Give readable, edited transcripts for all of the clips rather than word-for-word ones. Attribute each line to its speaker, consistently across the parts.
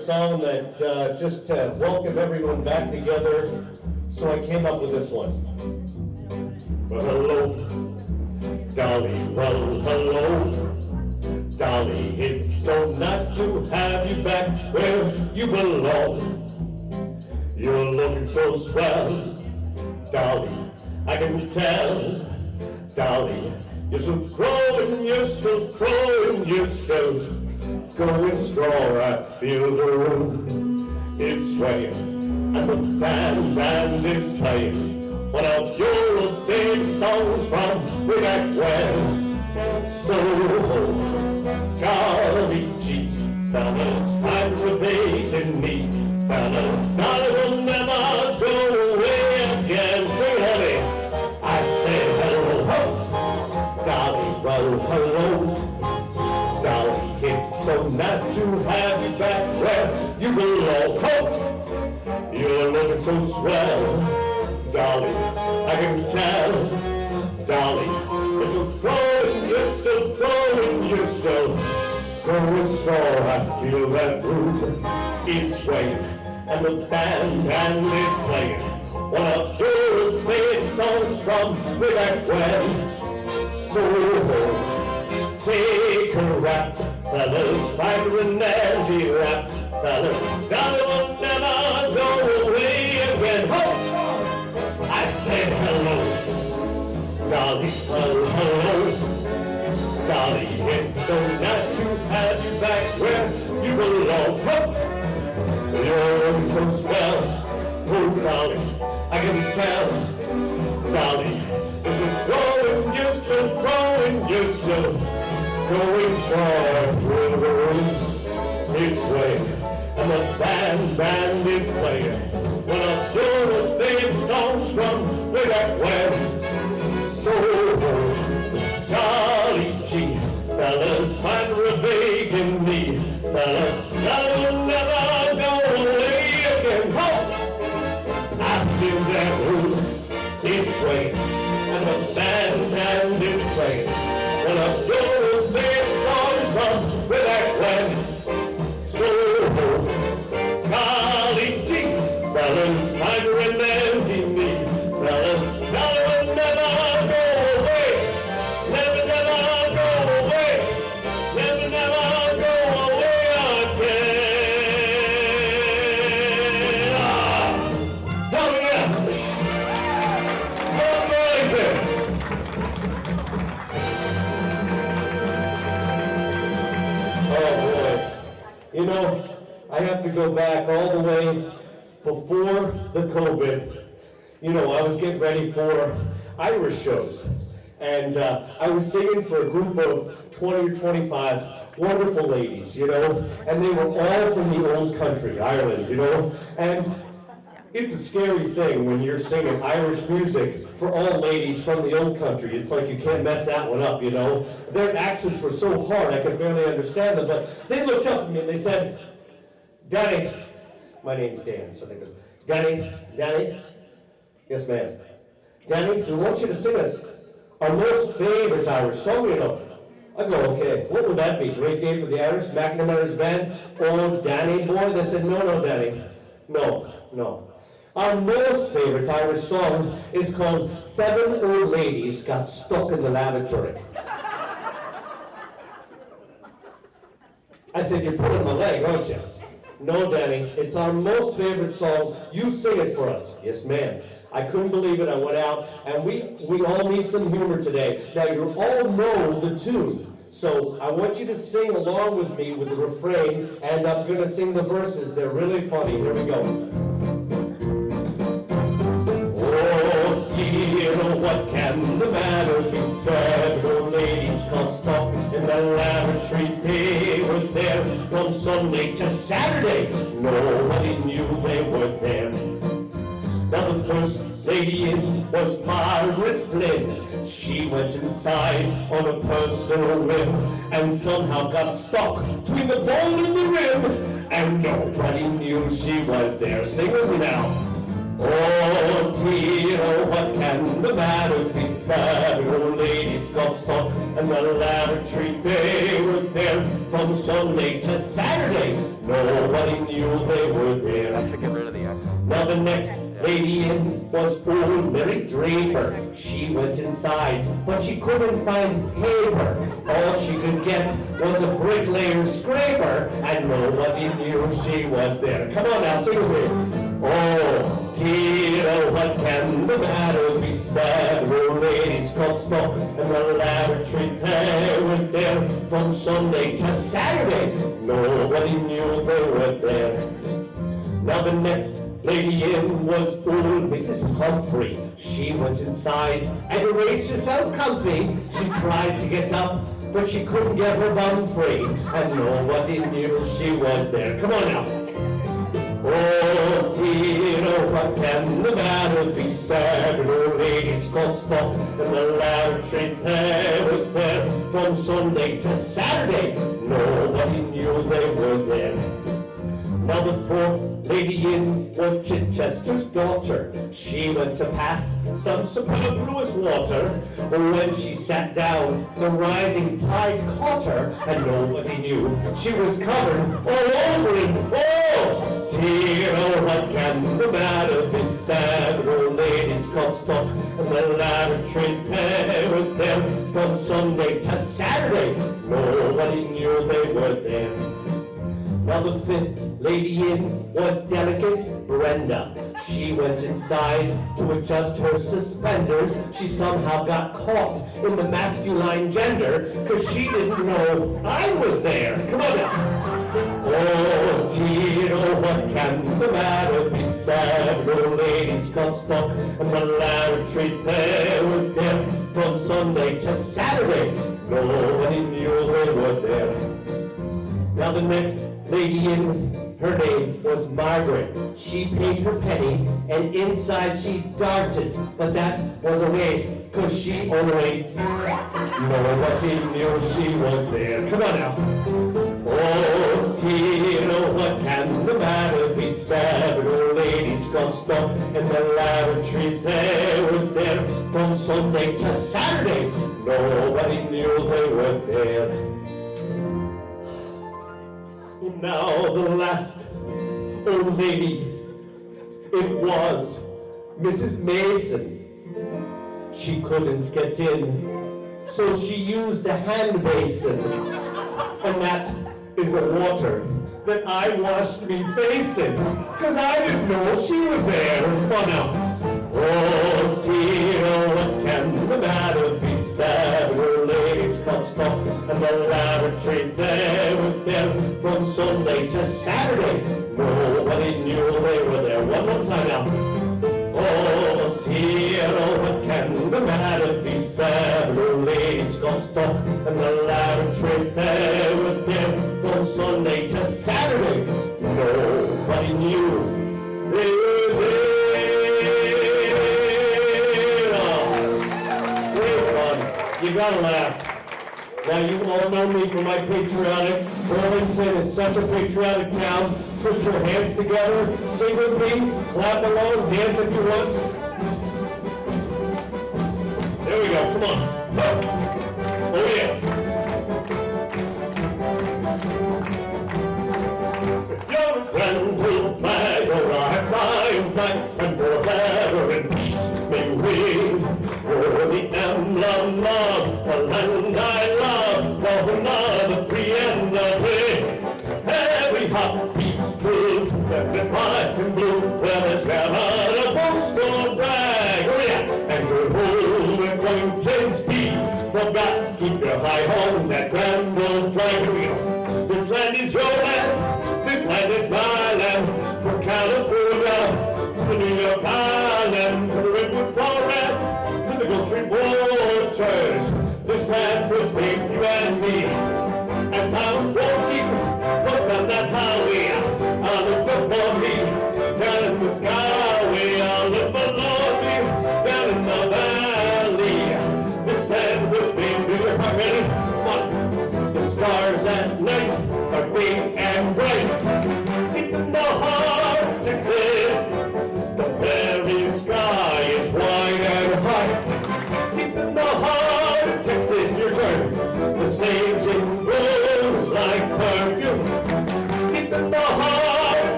Speaker 1: song that just to welcome everyone back together, so I came up with this one. Well, hello, Dolly, well, hello, Dolly, it's so nice to have you back where you belong. You're looking so swell, Dolly, I can tell, Dolly, you're still growing, you're still growing, you're still going strong. I feel the room is swaying, and the band is playing one of your favorite songs from way back when. So, golly gee, fellas, aggravating me, fellas, Dolly will never go away again. Sing, honey, I say hello, ho, Dolly, well, hello, Dolly, it's so nice to have you back where you belong. Ho, you're looking so swell, Dolly, I can tell, Dolly, you're still growing, you're still growing, you're still growing strong. I feel that root is swaying, and the band is playing one of your favorite songs from way back when. So take a rap, fellas, find a nasty rap, fellas, Dolly will never go away again. Ho! I said hello, Dolly, well, hello, Dolly, it's so nice to have you back where you belong. Ho! You're looking so swell, oh, Dolly, I can tell, Dolly, you're still growing, you're still growing, you're still going strong. Through the room is swaying, and the band is playing one of your favorite songs from way back when. So, golly gee, fellas, find revenge in me, fellas, Dolly will never go away again. Ho! I feel that room is swaying, and the band is playing one of your favorite songs from way back when. So, golly gee, fellas, find revenge in me, fellas, Dolly will never go away, never, never go away, never, never go away again. Hell yeah! Oh boy. You know, I have to go back all the way before the COVID. You know, I was getting ready for Irish shows, and I was singing for a group of 20 or 25 wonderful ladies, you know, and they were all from the old country, Ireland, you know, and it's a scary thing when you're singing Irish music for all ladies from the old country. It's like you can't mess that one up, you know. Their accents were so hard I could barely understand them, but they looked up at me and they said, Danny, my name's Dan, so they go, Danny, yes ma'am, Danny, we want you to sing us our most favorite Irish song, you know. I go, okay, what would that be? Great Day for the Irish, McNamara's Band, oh Danny boy? They said, no, Danny, no. Our most favorite Irish song is called Seven Old Ladies Got Stuck in the Lavatory. I said, you're pulling my leg, aren't you? No, Danny, it's our most favorite song. You sing it for us. Yes, ma'am. I couldn't believe it. I went out, and we all need some humor today. Now, you all know the tune, so I want you to sing along with me with the refrain, and I'm going to sing the verses. They're really funny. Here we go. Oh, dear, what can the matter be said? Old ladies got stuck in the lavatory. They were there from Sunday to Saturday. Nobody knew they were there. Now the first lady in was Margaret Flynn. She went inside on a personal whim and somehow got stuck between the bowl and the rim. And nobody knew she was there. Sing with me now. Oh dear, what can the matter be said? Old ladies got stuck in the lavatory. They were there from Sunday to Saturday. Nobody knew they were there.
Speaker 2: I should get rid of the X.
Speaker 1: Now the next lady in was old Mary Draper. She went inside, but she couldn't find paper. All she could get was a bricklayer's scraper, and nobody knew she was there. Come on now, sing with me. Oh, dear, oh, what can the matter be said? The ladies got stuck in the lavatory. They went there from Sunday to Saturday. Nobody knew they were there. Now the next lady in was old Mrs. Humphrey. She went inside and arranged herself comfy. She tried to get up, but she couldn't get her bum free, and nobody knew she was there. Come on now. Oh dear, oh what can the matter be said? The ladies got stuck in the lavatory. They were there from Sunday to Saturday. Nobody knew they were there. Now the fourth lady in was Chichester's daughter. She went to pass some superfluous water. When she sat down, the rising tide caught her, and nobody knew she was covered all over in oh dear, oh what can the matter be said? The ladies got stuck in the lavatory. They were there from Sunday to Saturday. Nobody knew they were there. Now the fifth lady in was delicate Brenda. She went inside to adjust her suspenders. She somehow got caught in the masculine gender, cause she didn't know I was there. Come on now. Oh dear, oh what can the matter be said? The ladies got stuck in the lavatory. They were there from Sunday to Saturday. Nobody knew they were there. Now the next lady in, her name was Margaret. She paid her penny, and inside she darted, but that was a waste, cause she only nobody knew she was there. Come on now. Oh dear, oh what can the matter be said? The ladies got stuck in the lavatory. They were there from Sunday to Saturday. Nobody knew they were there. Now the last old lady, it was Mrs. Mason. She couldn't get in, so she used the hand basin, and that is the water that I washed me facing, cause I didn't know she was there. Oh now. Oh dear, oh what can the matter be said? The ladies got stuck in the lavatory. They were there from Sunday to Saturday. Nobody knew they were there. One more time now. Oh dear, oh what can the matter be said? The ladies got stuck in the lavatory. They were there from Sunday to Saturday. Nobody knew they were there. You gotta laugh. Now you all know me for my patriotic. Burlington is such a patriotic town. Put your hands together, sing with me, clap along, dance if you want. There we go, come on. Oh yeah. Your grand will flag arrive by, and forever in peace may reign. You're the emblem of the land I love, the home of the free and the brave. Every heart beats true to every white and blue, where there's never a boast or brag. Oh yeah, and your whole acquaintance be forgot. Keep your high on that grand old flag. Here we go. This land is your land, this land is my land. From California to the New York Island, from the Redwood Forest to the Gulf Stream waters. This land was made for you and me. As I was walking down that highway, I looked above me, down in the skyway. I looked below me, down in the valley. This land was made for you. Are ready? Come on. The stars at night are big and bright. In the heart exists the very sky.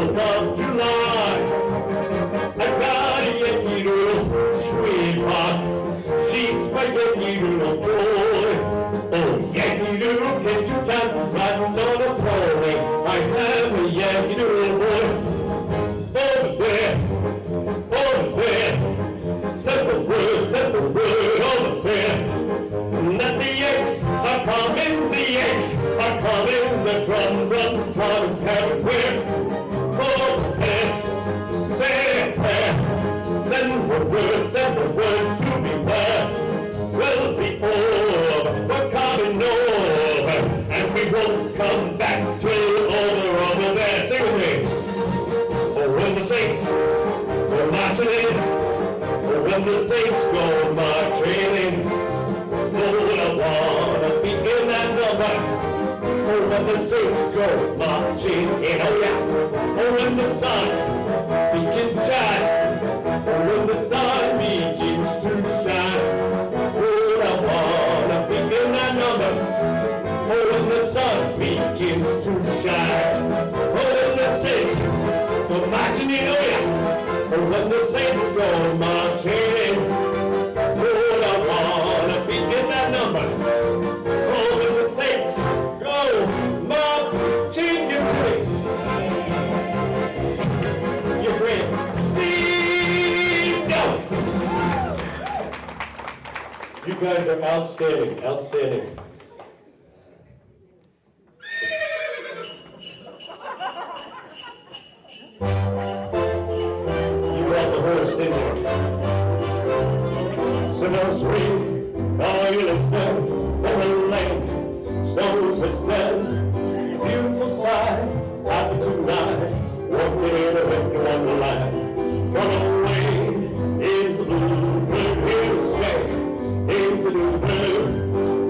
Speaker 1: 4th of July. I got a Yankee Doodle sweetheart. She's my Yankee Doodle joy. Oh, Yankee Doodle, can't you tell? Riding on a pony, I have a Yankee Doodle boy. Over there, send the word over there. That the Yanks are coming, the Yanks are coming, the drum, and carry where. Over there, say there, send the word to beware. We'll be over, we're coming over, and we won't come back till over there. Sing with me. Oh, when the Saints go marching in, oh, when the Saints go marching in, oh, I wanna be in that number. Oh, when the Saints go marching in, oh yeah. Oh, when the sun begins to shine, oh, when the sun begins to shine, oh, I wanna be in that number. Oh, when the sun begins to shine, oh, when the Saints go marching in, oh yeah. Oh, when the Saints go marching in, oh, I wanna be in that number. Oh, when the Saints go marching, give it to me. You're great. Go. You guys are outstanding, outstanding. Sinners ring, are you listening? When the land snows has led, beautiful sight, happy tonight, walking in a winter wonderland. Run away is the bluebird, here to stay is the bluebird.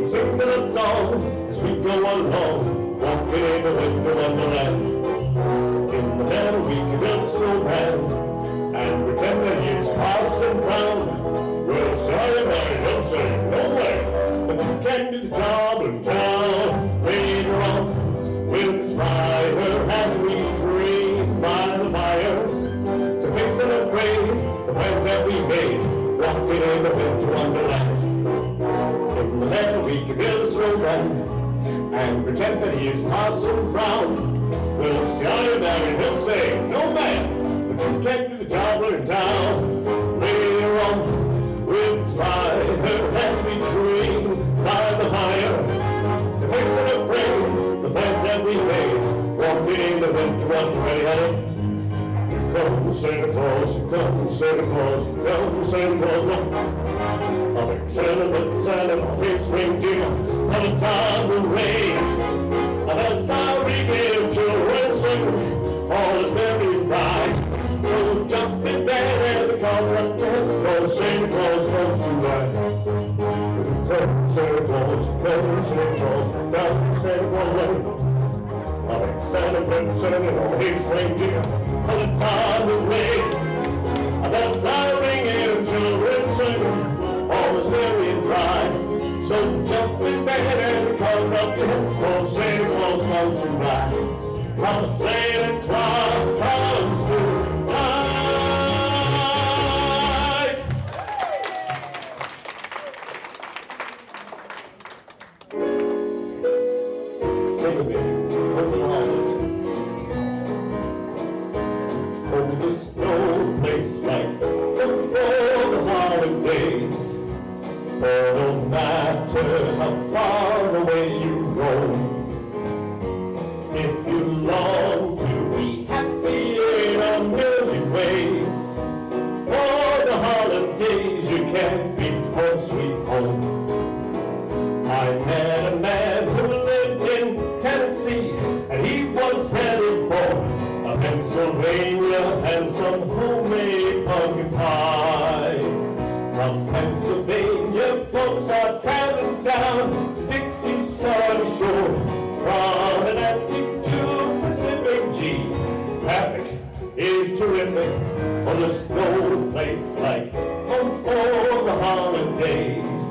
Speaker 1: He sings a love song as we go along, walking in a winter wonderland. In the meadow we can build a snowman and pretend that he's passing round. Well, sorry, buddy, don't say no way, but you can do the job in town. Later on, we'll inspire her as we dream by the fire to face unafraid the plans that we made, walking in the winter wonderland. In the meadow we can build a snowman and pretend that he is passing round. We'll see how you're married, he'll say, no man, but you can't do the job in town. Later on, we'll inspire her as we dream by the fire to face unafraid the plans that we made, walking in the winter wonderland. Ready, honey? Come, Santa Claus, come, Santa Claus, come, Santa Claus, come. A big Santa, big reindeer, on a time of rain. That's how we give children sing, all is very bright. So jump in bed and the car up there, cause Santa Claus comes tonight. Come Santa Claus, come Santa Claus, down Santa Claus Lane. A big Santa, on his reindeer, on a time of rain. That's how we give children sing, all is very bright. So jump in bed and come up your head, for Santa Claus comes tonight. Come Santa Claus comes tonight. Sing a bit, over the holidays. Oh, there's no place like for the holidays. For no matter how far away you roam, if you long to be happy in a million ways, for the holidays you can be home sweet home. I met a man who lived in Tennessee, and he was headed for Pennsylvania and some homemade pumpkin pie. From Pennsylvania, folks are traveling down to Dixie's sunny shore. From Atlantic to Pacific, gee, traffic is terrific. Oh, there's no place like home for the holidays.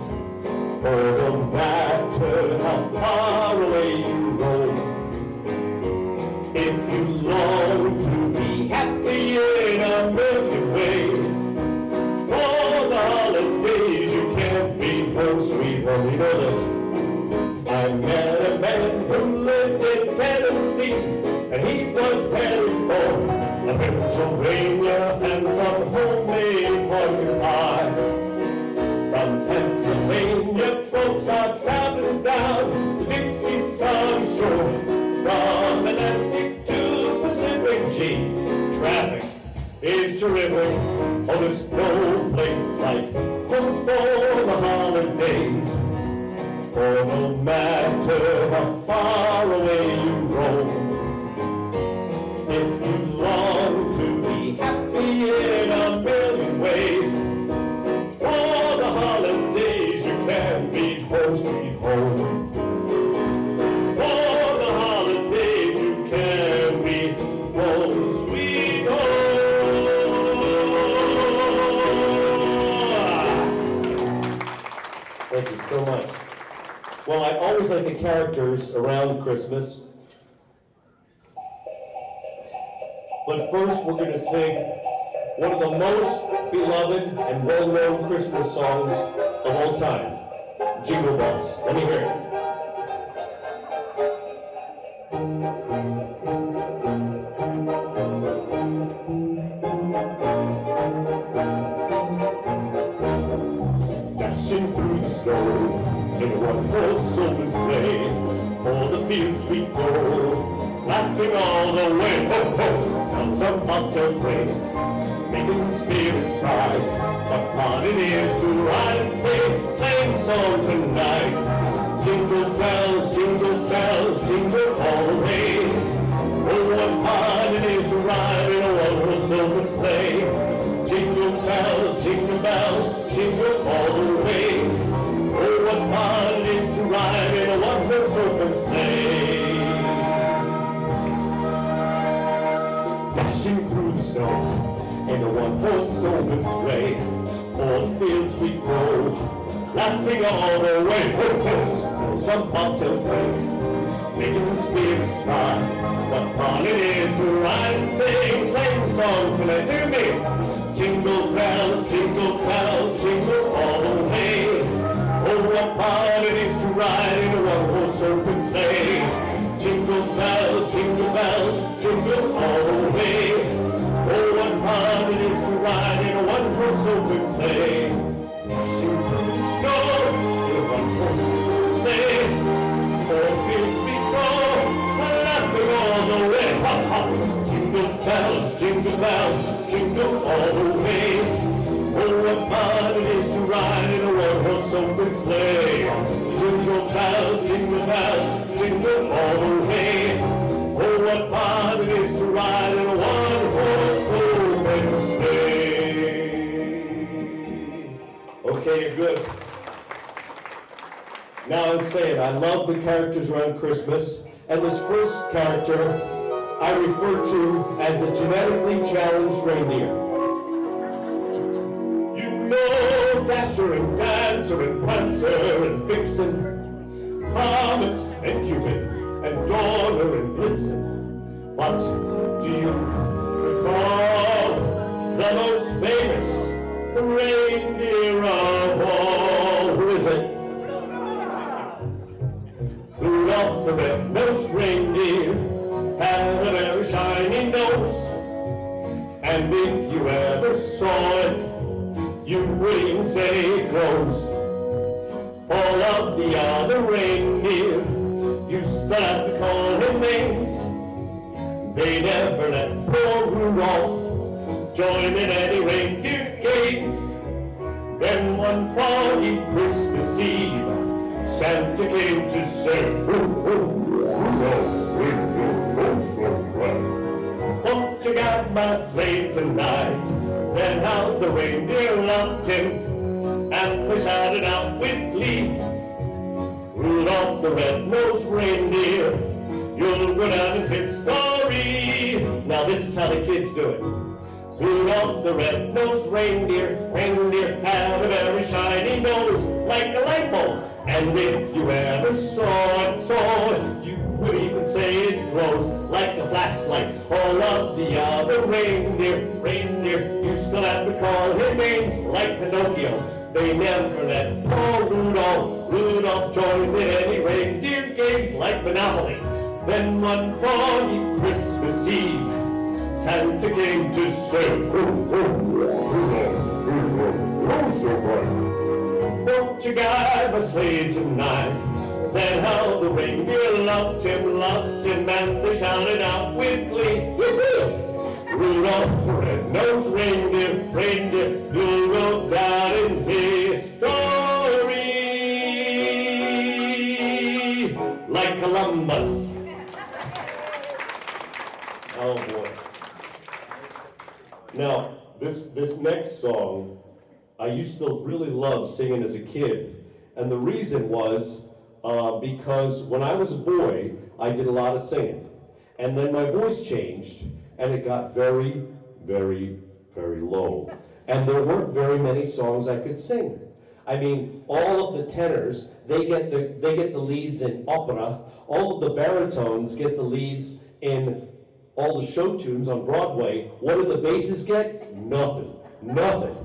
Speaker 1: For no matter how far away you go, if you long to Well, you know this. I met a man who lived in Tennessee, and he was headed for Pennsylvania and some homemade pumpkin pie. From Pennsylvania, folks are traveling down to Dixie's sunny shore. From Atlantic to Pacific, gee, traffic is terrific. Oh, there's no place like home for the holidays. For no matter how far away you roam, if you long to be happy in a million ways, for the holidays you can be home sweet home. For the holidays you can be home sweet home. Thank you so much. Well, I always like the characters around Christmas. But first, we're going to sing one of the most beloved and well-known Christmas songs of all time, Jingle Bells. Let me hear it. Dashing through the snow in a one-horse open sleigh, o'er the fields we go, laughing all the way. Ho, ho! Comes a bobtail's rain, making spirits bright. What fun it is to ride and sing song tonight. Jingle bells, jingle all the way. Oh, what fun it is to ride in a one-horse open sleigh. Jingle bells, jingle all the way. Oh, what fun it is to ride in a one-horse open sleigh. Dashing through the snow in a one-horse open sleigh, o'er the fields we go, laughing all the way. Ho, ho! Some bobtails ring, making the spirits bright. What fun it is to ride and sing song tonight. Sing with me. Jingle bells, jingle all the way. Oh, what fun it is to ride in a one-horse open sleigh. Jingle bells, jingle all the way. Oh, what fun it is to ride in a one-horse open sleigh. Dashing through the snow in a one-horse open sleigh. O'er the fields we go, laughing all the way. Ha, ha. Jingle bells, jingle all the way. Oh, what fun it is to ride in a one-horse open sleigh. Jingle bells, jingle all the way. Oh, what fun it is to ride in a one-horse open sleigh. Okay, you're good. Now I'm saying, I love the characters around Christmas, and this first character I refer to as the genetically challenged reindeer. You know Dasher and Dancer and Prancer and Vixen, Comet and Cupid and Donner and Blitzen. But do you recall the most famous reindeer of all? Who is it? Rudolph the red-nosed reindeer had a very shiny nose, and if you ever saw it, you would even say it glows. All of the other reindeer used to have to call him names. They never let poor Rudolph join in any reindeer games. Then one foggy Christmas Eve, Santa came to say, won't you guide my sleigh tonight? Then how the reindeer loved him, and they shouted out with glee, Rudolph the red-nosed reindeer, you'll go down in history. Now this is how the kids do it. Rudolph the red-nosed reindeer had a very shiny nose, like a light bulb. And if you ever saw it, you would even say it glows like a flashlight. All of the other reindeer, you still have to call him names like Pinocchio, They never let poor Rudolph join in any reindeer games like Monopoly. Then one foggy Christmas Eve, Santa came to say, won't you guide my sleigh tonight? Then how the reindeer loved him, and they shouted out with glee, Rudolph, the red-nosed reindeer, you'll go down in history like Columbus. Oh boy. Now, this next song, I used to really love singing as a kid. And the reason was because when I was a boy, I did a lot of singing. And then my voice changed, and it got very, very, very low. And there weren't very many songs I could sing. I mean, all of the tenors, they get the leads in opera. All of the baritones get the leads in all the show tunes on Broadway. What do the basses get? Nothing. Nothing.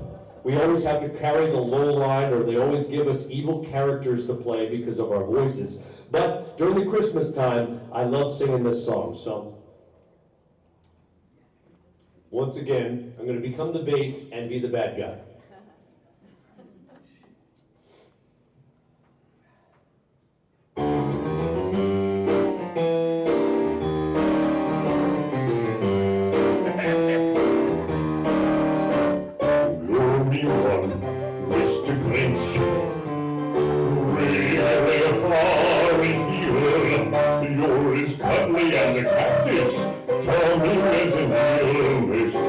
Speaker 1: We always have to carry the low line, or they always give us evil characters to play because of our voices. But during the Christmas time, I love singing this song. So, once again, I'm going to become the bass and be the bad guy.
Speaker 2: As a cactus, charming as an eel, Mr.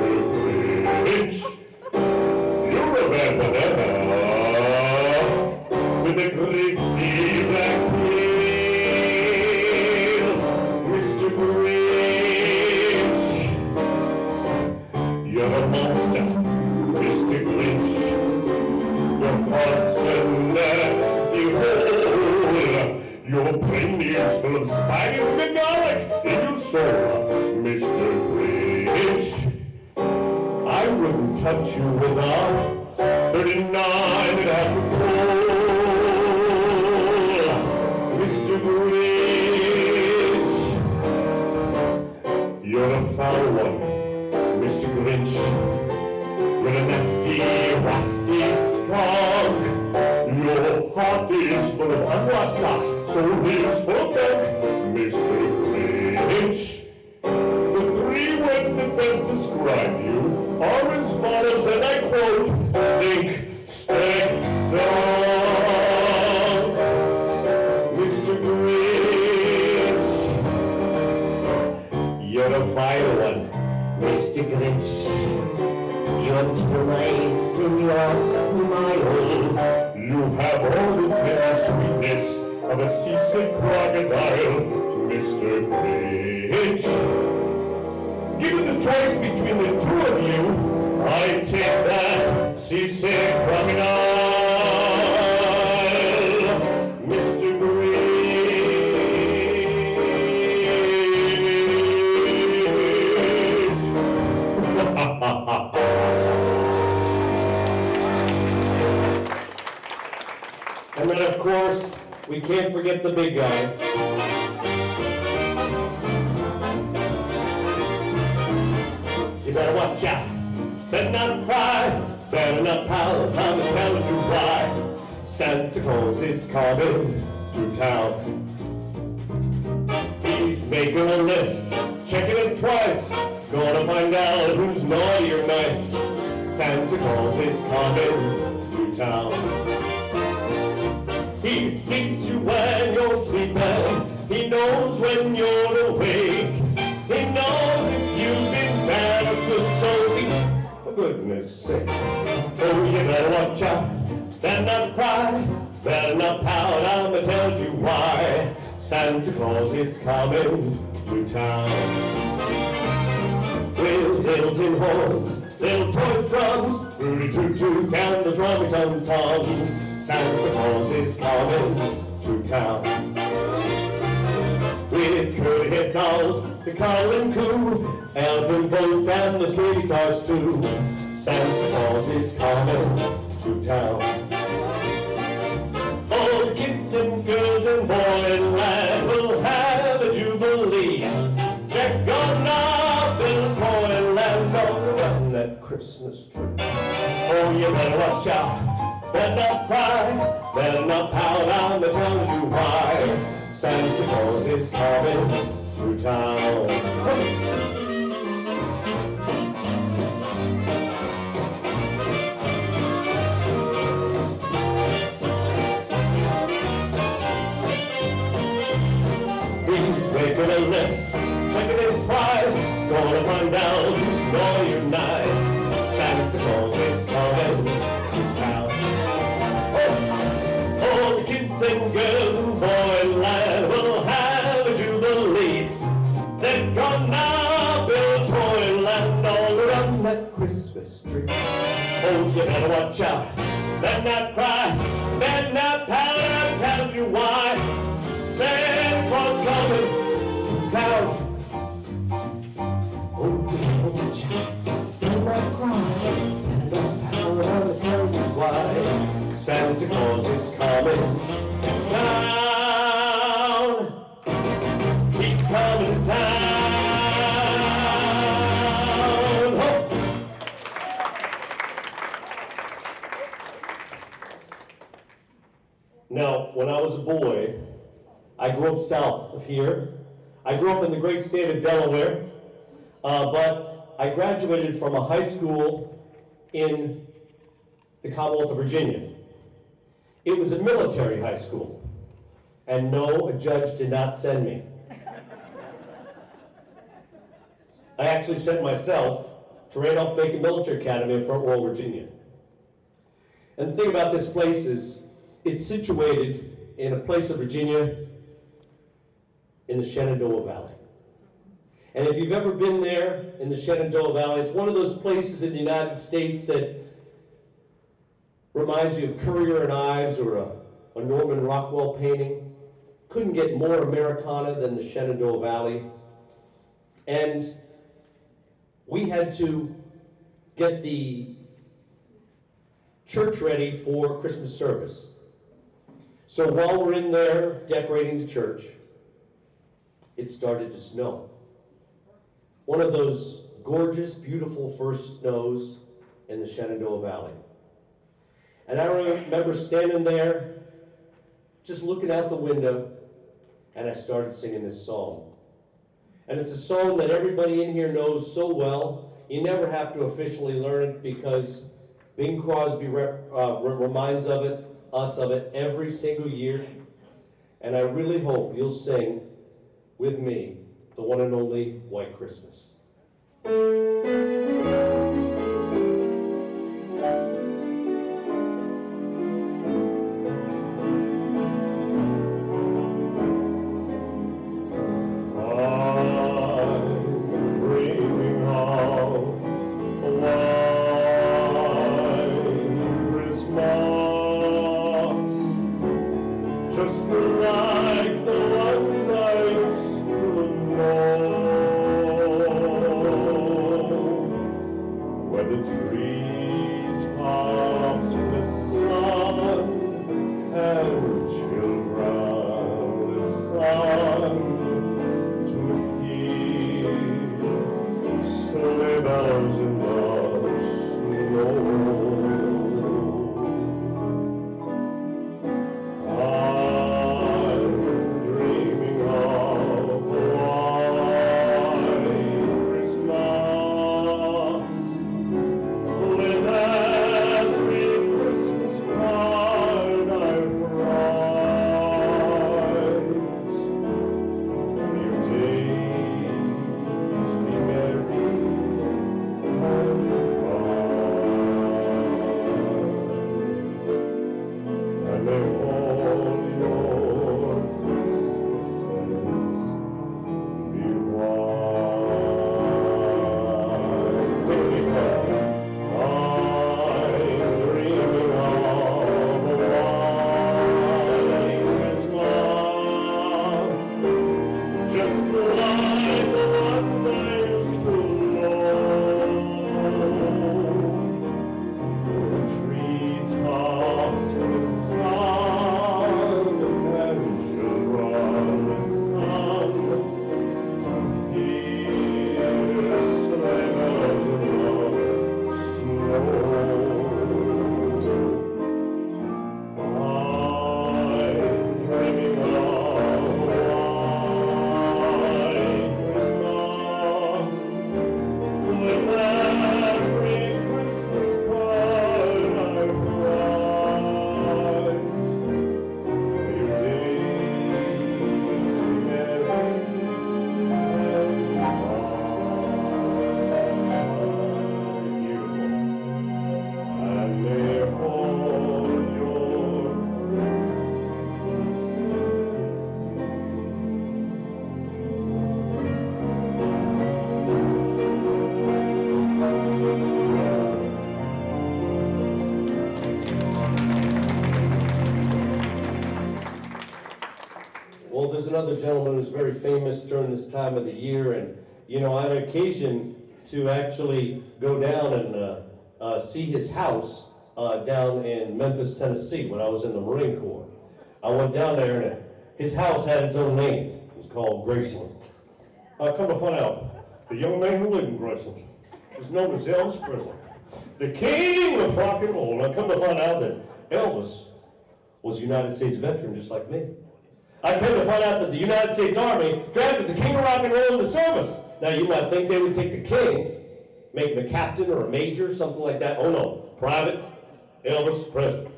Speaker 2: Grinch. You're a bad banana with a greasy black heel, Mr. Grinch. You're a monster, Mr. Grinch. Your heart's a nasty hole. Your brain is full of spiders and garlic in your soul, Mr. Grinch. I wouldn't touch you with a 39 and a half pole, Mr. Grinch. You're a foul one, Mr. Grinch. You're a nasty, rusty skunk. Your heart is full of unwashed socks, soul is full of funk, Mr. Grinch. The three words that best describe you are as follows, and I quote, stink, stank, stunk, Mr. Grinch. You're a vile one, Mr. Grinch. Your termites in your smile. You have all the tender sweetness of a seasick crocodile, Mr. Grinch. Given the choice between the two of you, I take that seasick crocodile, Mr. Grinch.
Speaker 1: And then, of course, we can't forget the big guy. You better watch out. Better not cry. Better not pout. I'm telling you why. Santa Claus is coming to town. He's making a list, checking it twice. Gonna find out who's naughty or nice. Santa Claus is coming to town. He sees you when you're sleeping. He knows when you're awake. He knows if you've been bad or good, so he, for goodness sake. Oh, you better watch out, better not cry, better not pout, I'ma tell you why. Santa Claus is coming to town. With little tin horns, little toy drums, Rudy toot-toot, and those rummy tum-tums. Santa Claus is coming to town. With curly-head dolls, the cuddle and coo, elephant boats and those kitty cars too. Santa Claus is coming to town. that Christmas tree. Oh, you better watch out, better not cry, better not pout, I'm telling you why. Santa Claus is coming through town. He's making a list, checking his prize, gonna find out who's going nice. Santa Claus is coming to town. Oh, all the kids and girls in Boyland will have a jubilee. They're gonna build Toyland all around that Christmas tree. Oh, you better watch out, better not cry, better not pout, I'll tell you why. Santa Claus coming to town. Oh, watch out, better not cry, better not pout, I'll tell you why. Santa Claus is coming to town. He's coming to town. Oh. Now, when I was a boy, I grew up south of here. I grew up in the great state of Delaware, but I graduated from a high school in the Commonwealth of Virginia. It was a military high school, and no, a judge did not send me. I actually sent myself to Randolph-Macon Military Academy in Fort Worth, Virginia. And the thing about this place is, it's situated in a place of Virginia in the Shenandoah Valley. And if you've ever been there in the Shenandoah Valley, it's one of those places in the United States that reminds you of Currier and Ives or a Norman Rockwell painting. Couldn't get more Americana than the Shenandoah Valley. And we had to get the church ready for Christmas service. So while we're in there decorating the church, it started to snow. One of those gorgeous, beautiful first snows in the Shenandoah Valley. And I remember standing there, just looking out the window, and I started singing this song. And it's a song that everybody in here knows so well. You never have to officially learn it because Bing Crosby reminds us of it every single year. And I really hope you'll sing with me the one and only White Christmas. Just like the ones I used to know, where the treetops glisten and children listen to hear sleigh bells in the snow. another gentleman who's very famous during this time of the year, and I had occasion to actually go down and see his house down in Memphis, Tennessee, when I was in the Marine Corps. I went down there, and his house had its own name. It was called Graceland. Come to find out, the young man who lived in Graceland was known as Elvis Presley, the king of rock and roll. I come to find out that Elvis was a United States veteran just like me. I came to find out that the United States Army drafted the king of rock and roll into service. Now you might think they would take the king, make him a captain or a major, something like that. Oh no, Private Elvis Presley.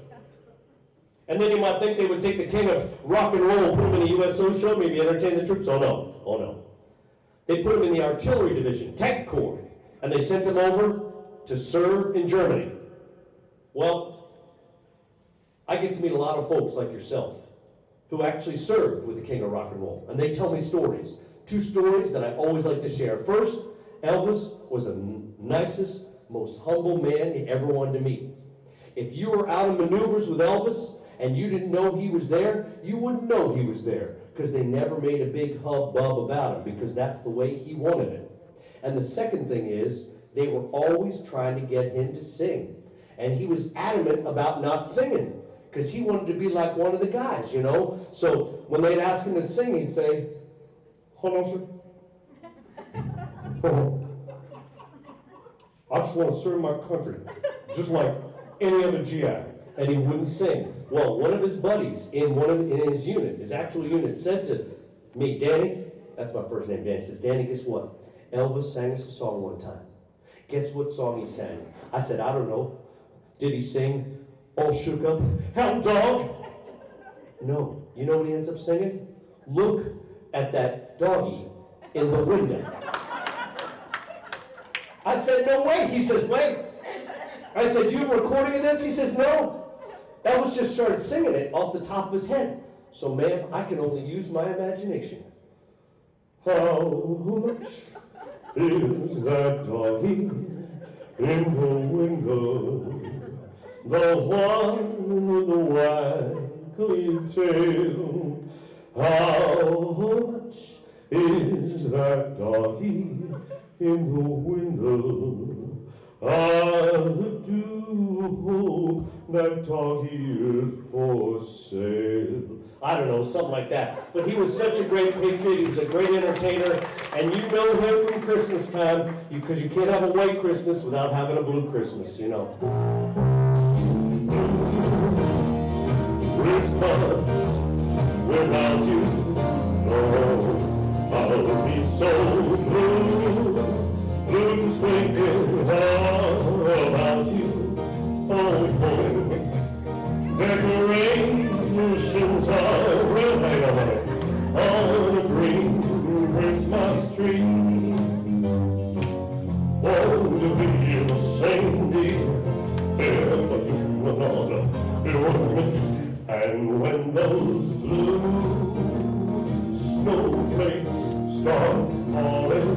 Speaker 1: And then you might think they would take the king of rock and roll, put him in a USO show, maybe entertain the troops. Oh no. They put him in the artillery division, Tech Corps, and they sent him over to serve in Germany. Well, I get to meet a lot of folks like yourself who actually served with the king of rock and roll, and they tell me stories. 2 stories that I always like to share. First, Elvis was the nicest, most humble man you ever wanted to meet. If you were out of maneuvers with Elvis and you didn't know he was there, you wouldn't know he was there, because they never made a big hubbub about him, because that's the way he wanted it. And the second thing is, they were always trying to get him to sing. And he was adamant about not singing, because he wanted to be like one of the guys, So when they'd ask him to sing, he'd say, "Hold on, sir. I just want to serve my country, just like any other GI." And he wouldn't sing. Well, one of his buddies in his unit, his actual unit, said to me, "Danny," that's my first name, Danny, says, "Danny, guess what? Elvis sang us a song one time. Guess what song he sang?" I said, "I don't know. Did he sing All Shook Up, Hound Dog?" No. You know what he ends up singing? "Look at that doggy in the window." I said, "No way." He says, "Wait." I said, "Do you have a recording of this?" He says, "No." Elvis just started singing it off the top of his head. So, ma'am, I can only use my imagination. How much is that doggy in the window? The one with the waggly tail. How much is that doggy in the window? I do hope that doggy is for sale. I don't know, something like that. But he was such a great patriot, he was a great entertainer, and you know him from Christmas time, because you can't have a white Christmas without having a blue Christmas, Christmas without you, oh, I'll be so blue. Blues thinking all about you, oh, decorations are red on a green Christmas tree. Oh, to be the same dear, and when those blue snowflakes start falling,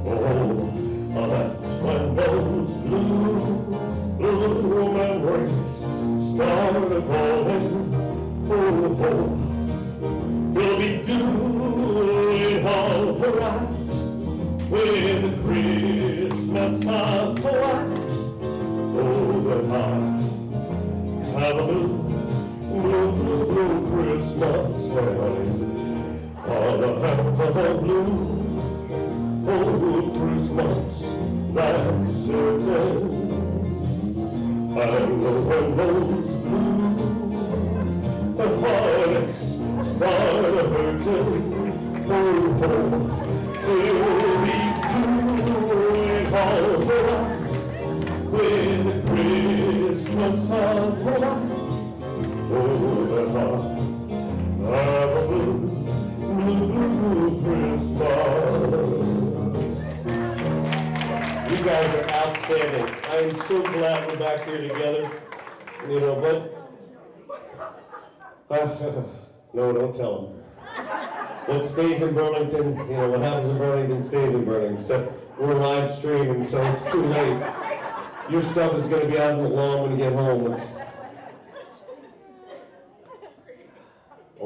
Speaker 1: oh, that's when those blue memories start calling. Oh, we'll be doing all right with Christmas of white. Oh, but I have a blue Christmas, and I have a blue. Oh, Christmas, that's certain. And when those blue heartaches start hurting, oh, we'll be doing all right with Christmas of white. Oh, but I have a blue Christmas. You guys are outstanding. I am so glad we're back here together. No, don't tell them. What stays in Burlington, what happens in Burlington stays in Burlington. So we're live streaming, so it's too late. Your stuff is going to be out on the lawn when you get home.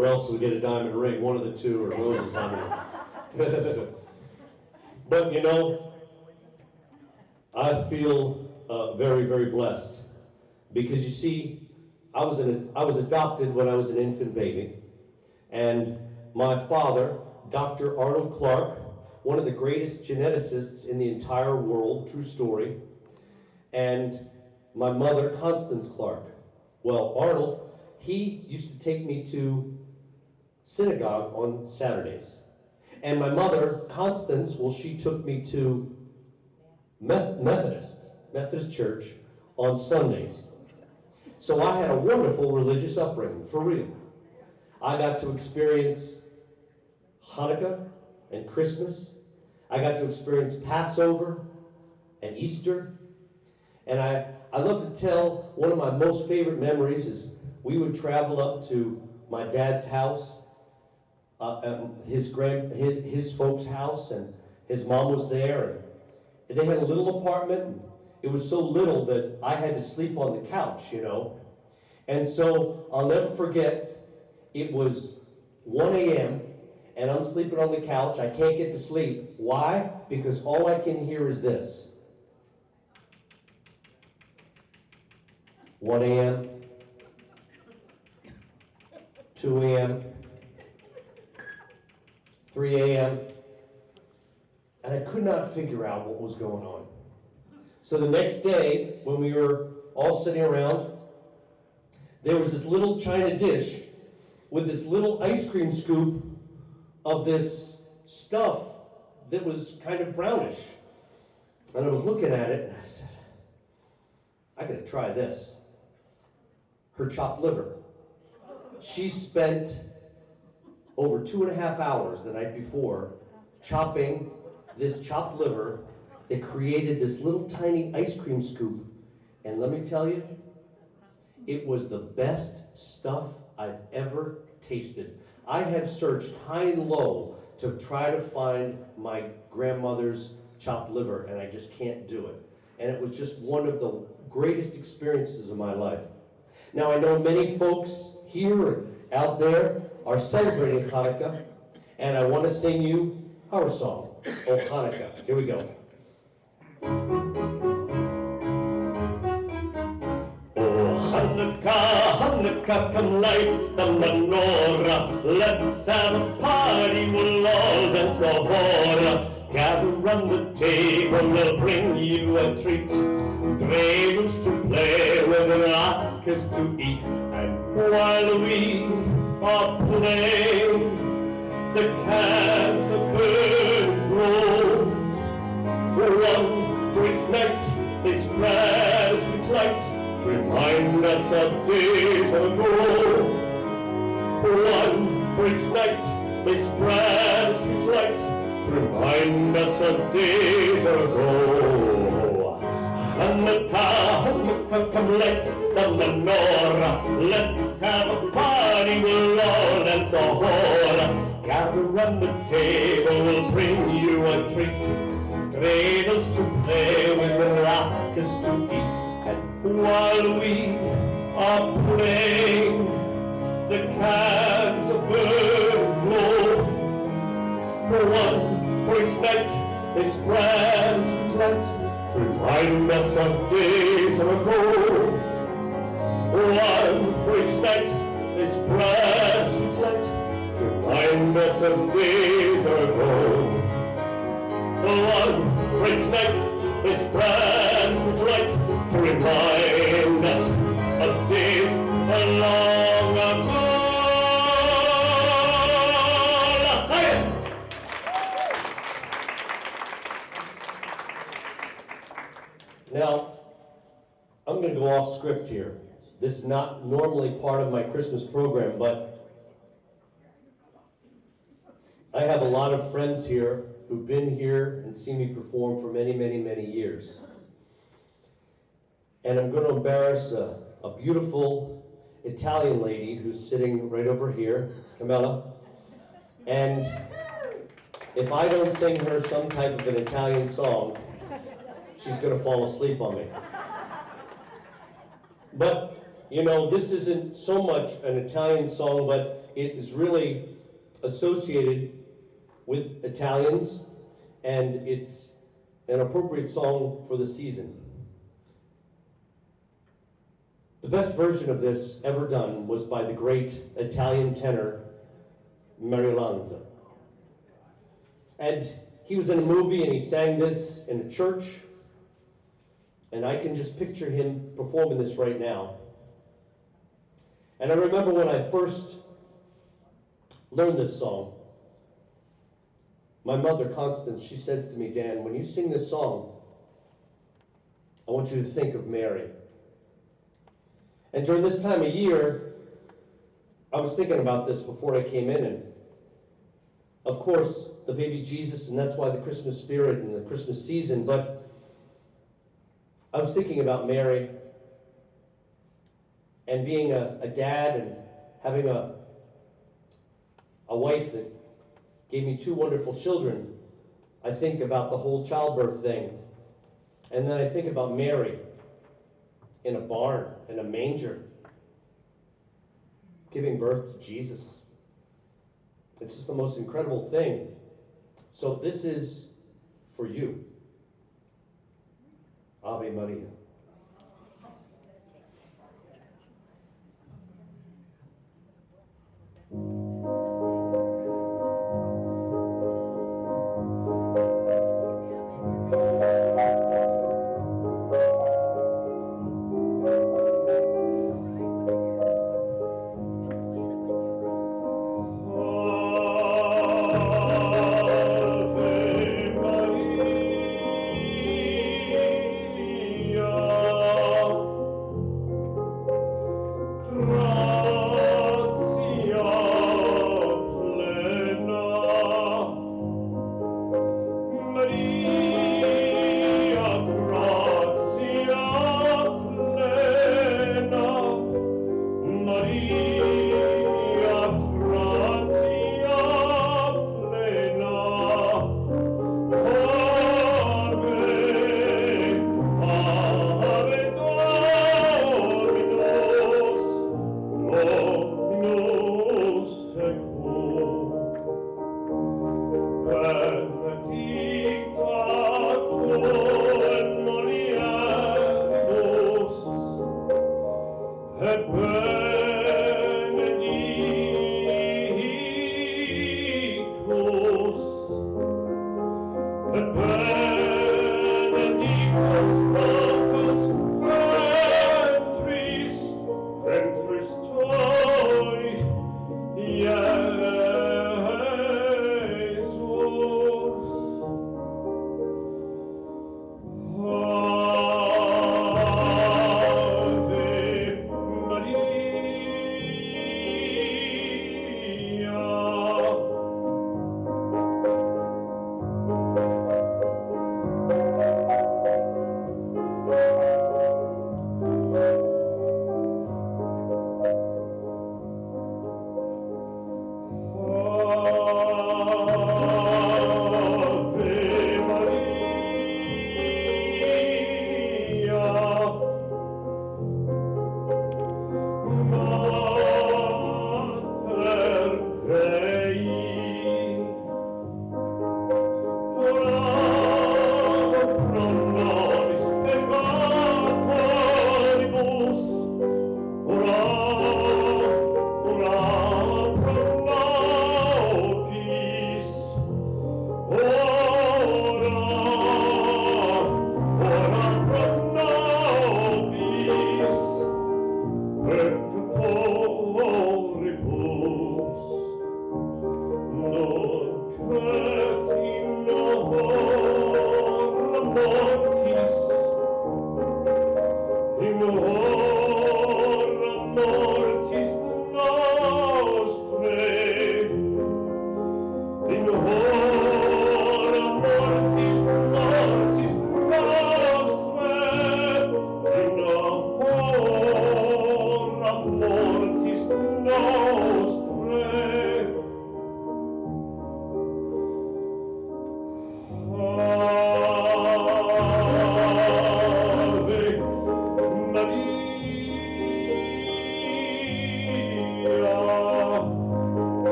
Speaker 1: or else we get a diamond ring, one of the two, or roses on it. But you know, I feel very, very blessed, because you see, I was adopted when I was an infant baby, and my father, Dr. Arnold Clark, one of the greatest geneticists in the entire world, true story, and my mother, Constance Clark. Well, Arnold, he used to take me to synagogue on Saturdays. And my mother, Constance, well, she took me to Methodist Church on Sundays. So I had a wonderful religious upbringing, for real. I got to experience Hanukkah and Christmas. I got to experience Passover and Easter. And I love to tell one of my most favorite memories is we would travel up to my dad's house, his folks' house, and his mom was there. And they had a little apartment. And it was so little that I had to sleep on the couch, you know. And so I'll never forget, it was 1 a.m. and I'm sleeping on the couch. I can't get to sleep. Why? Because all I can hear is this. 1 a.m., 2 a.m., 3 a.m., and I could not figure out what was going on. So the next day, when we were all sitting around, there was this little china dish with this little ice cream scoop of this stuff that was kind of brownish. And I was looking at it, and I said, I gotta try this. Her chopped liver. She spent over 2.5 hours the night before chopping this chopped liver that created this little tiny ice cream scoop. And let me tell you, it was the best stuff I've ever tasted. I have searched high and low to try to find my grandmother's chopped liver, and I just can't do it. And it was just one of the greatest experiences of my life. Now, I know many folks here and out there are celebrating Hanukkah, and I want to sing you our song, Oh Hanukkah. Here we go. Hanukkah, Hanukkah, come light the menorah. Let's have a party, we'll all dance the hora. Gather round the table, we'll bring you a treat. Dreidels to play with, latkes to eat. And while we are playing, the calves of bird grow. One for each night, they spread a sweet light to remind us of days ago. One for each night, they spread a sweet light to remind us of days ago. Hanukkah, Hanukkah, come light the menorah. Let's have a party, we'll all dance a hora. Gather round the table, we'll bring you a treat. Dreidels to play with, latkes to eat. And while we are playing, the calves of bird glow. One for each night, they spread a sweet light to remind us of days ago. One for each night, they spread a sweet light to remind us of days ago. One for each night, they spread a sweet light to remind us of days long ago. Now, I'm going to go off script here. This is not normally part of my Christmas program, but I have a lot of friends here who've been here and seen me perform for many, many, many years. And I'm going to embarrass a beautiful Italian lady who's sitting right over here, Camilla. And if I don't sing her some type of an Italian song, she's going to fall asleep on me. But, you know, this isn't so much an Italian song, but it is really associated with Italians, and it's an appropriate song for the season. The best version of this ever done was by the great Italian tenor Mario Lanza. And he was in a movie and he sang this in a church, and I can just picture him performing this right now. And I remember when I first learned this song, my mother, Constance, she said to me, Dan, when you sing this song, I want you to think of Mary. And during this time of year, I was thinking about this before I came in, and of course, the baby Jesus, and that's why the Christmas spirit and the Christmas season, but I was thinking about Mary and being a dad and having a wife that gave me 2 wonderful children. I think about the whole childbirth thing. And then I think about Mary in a barn, in a manger, giving birth to Jesus. It's just the most incredible thing. So this is for you. Ave Maria.
Speaker 2: Ave Maria.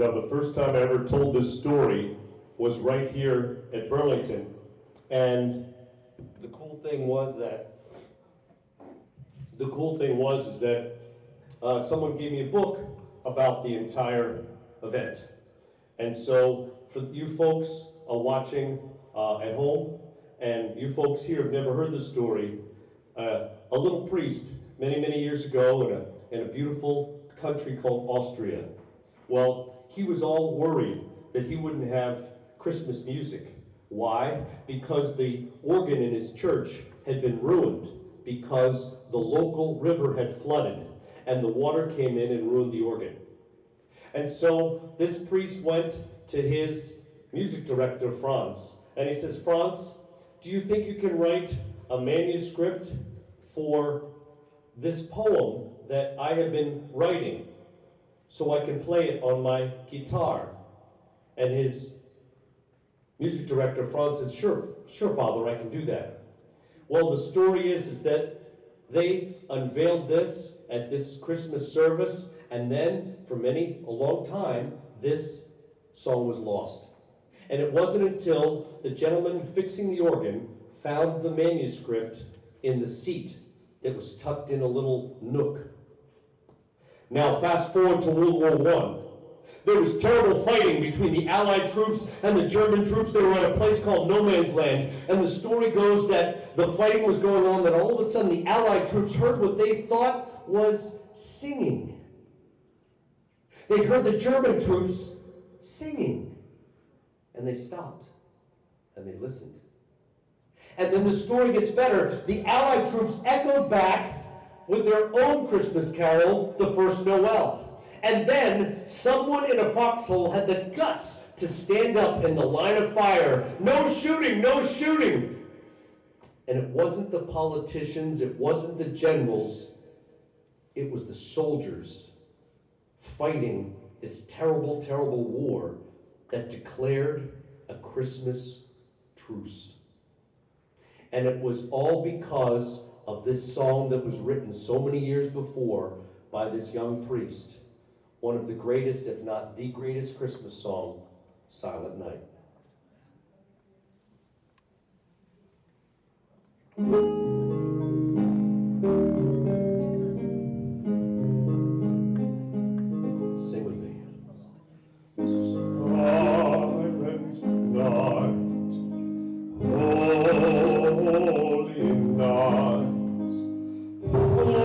Speaker 1: Now, the first time I ever told this story was right here at Burlington. And the cool thing was that someone gave me a book about the entire event. And so for you folks watching at home, and you folks here have never heard the story, a little priest many years ago in a beautiful country called Austria. Well, he was all worried that he wouldn't have Christmas music. Why? Because the organ in his church had been ruined because the local river had flooded and the water came in and ruined the organ. And so this priest went to his music director, Franz, and he says, Franz, do you think you can write a manuscript for this poem that I have been writing so I can play it on my guitar? And his music director, Franz, says, sure, Father, I can do that. Well, the story is that they unveiled this at this Christmas service, and then for a long time, this song was lost. And it wasn't until the gentleman fixing the organ found the manuscript in the seat that was tucked in a little nook. Now, fast forward to World War I. There was terrible fighting between the Allied troops and the German troops. They were at a place called No Man's Land. And the story goes that the fighting was going on, that all of a sudden the Allied troops heard what they thought was singing. They heard the German troops singing. And they stopped. And they listened. And then the story gets better. The Allied troops echoed back with their own Christmas carol, The First Noel. And then someone in a foxhole had the guts to stand up in the line of fire. No shooting, no shooting. And it wasn't the politicians, it wasn't the generals, it was the soldiers fighting this terrible, terrible war that declared a Christmas truce. And it was all because of this song that was written so many years before by this young priest. One of the greatest, if not the greatest Christmas song, Silent Night. Sing with me. Silent night, holy night, all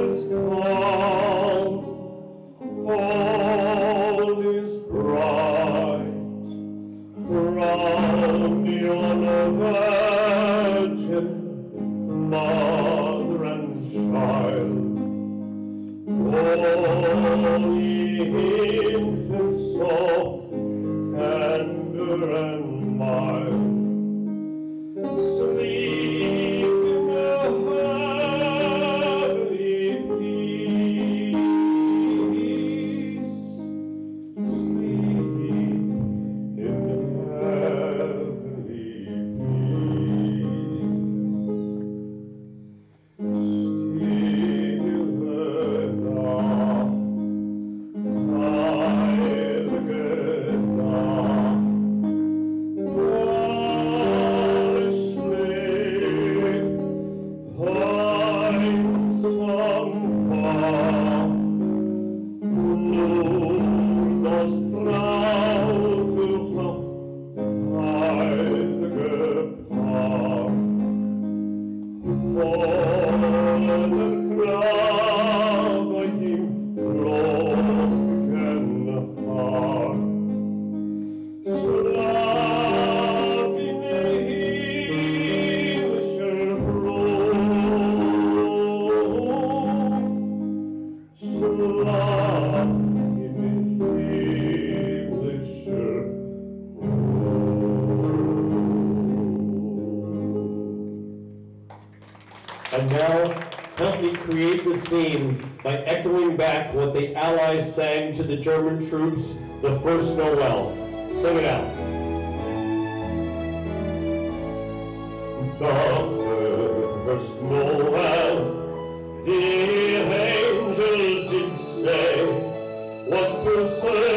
Speaker 1: is calm, all is bright, round yon virgin, mother and child. Oh, ye infants soft, tender and mild, sleep in the heavenly peace. Sleep in the heavenly peace. And now, help me create the scene by echoing back what the Allies sang to the German troops, The First Noel. Sing it out. The first Noel, the angels did say, was to say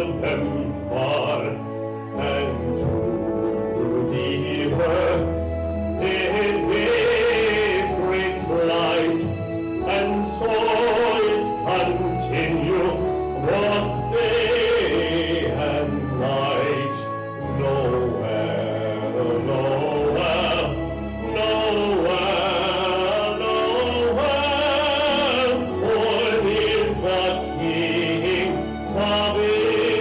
Speaker 2: of them far, and to the earth it gave great light, and saw it continue what day and night. Nowhere, nowhere, nowhere, nowhere, born is the King of Israel.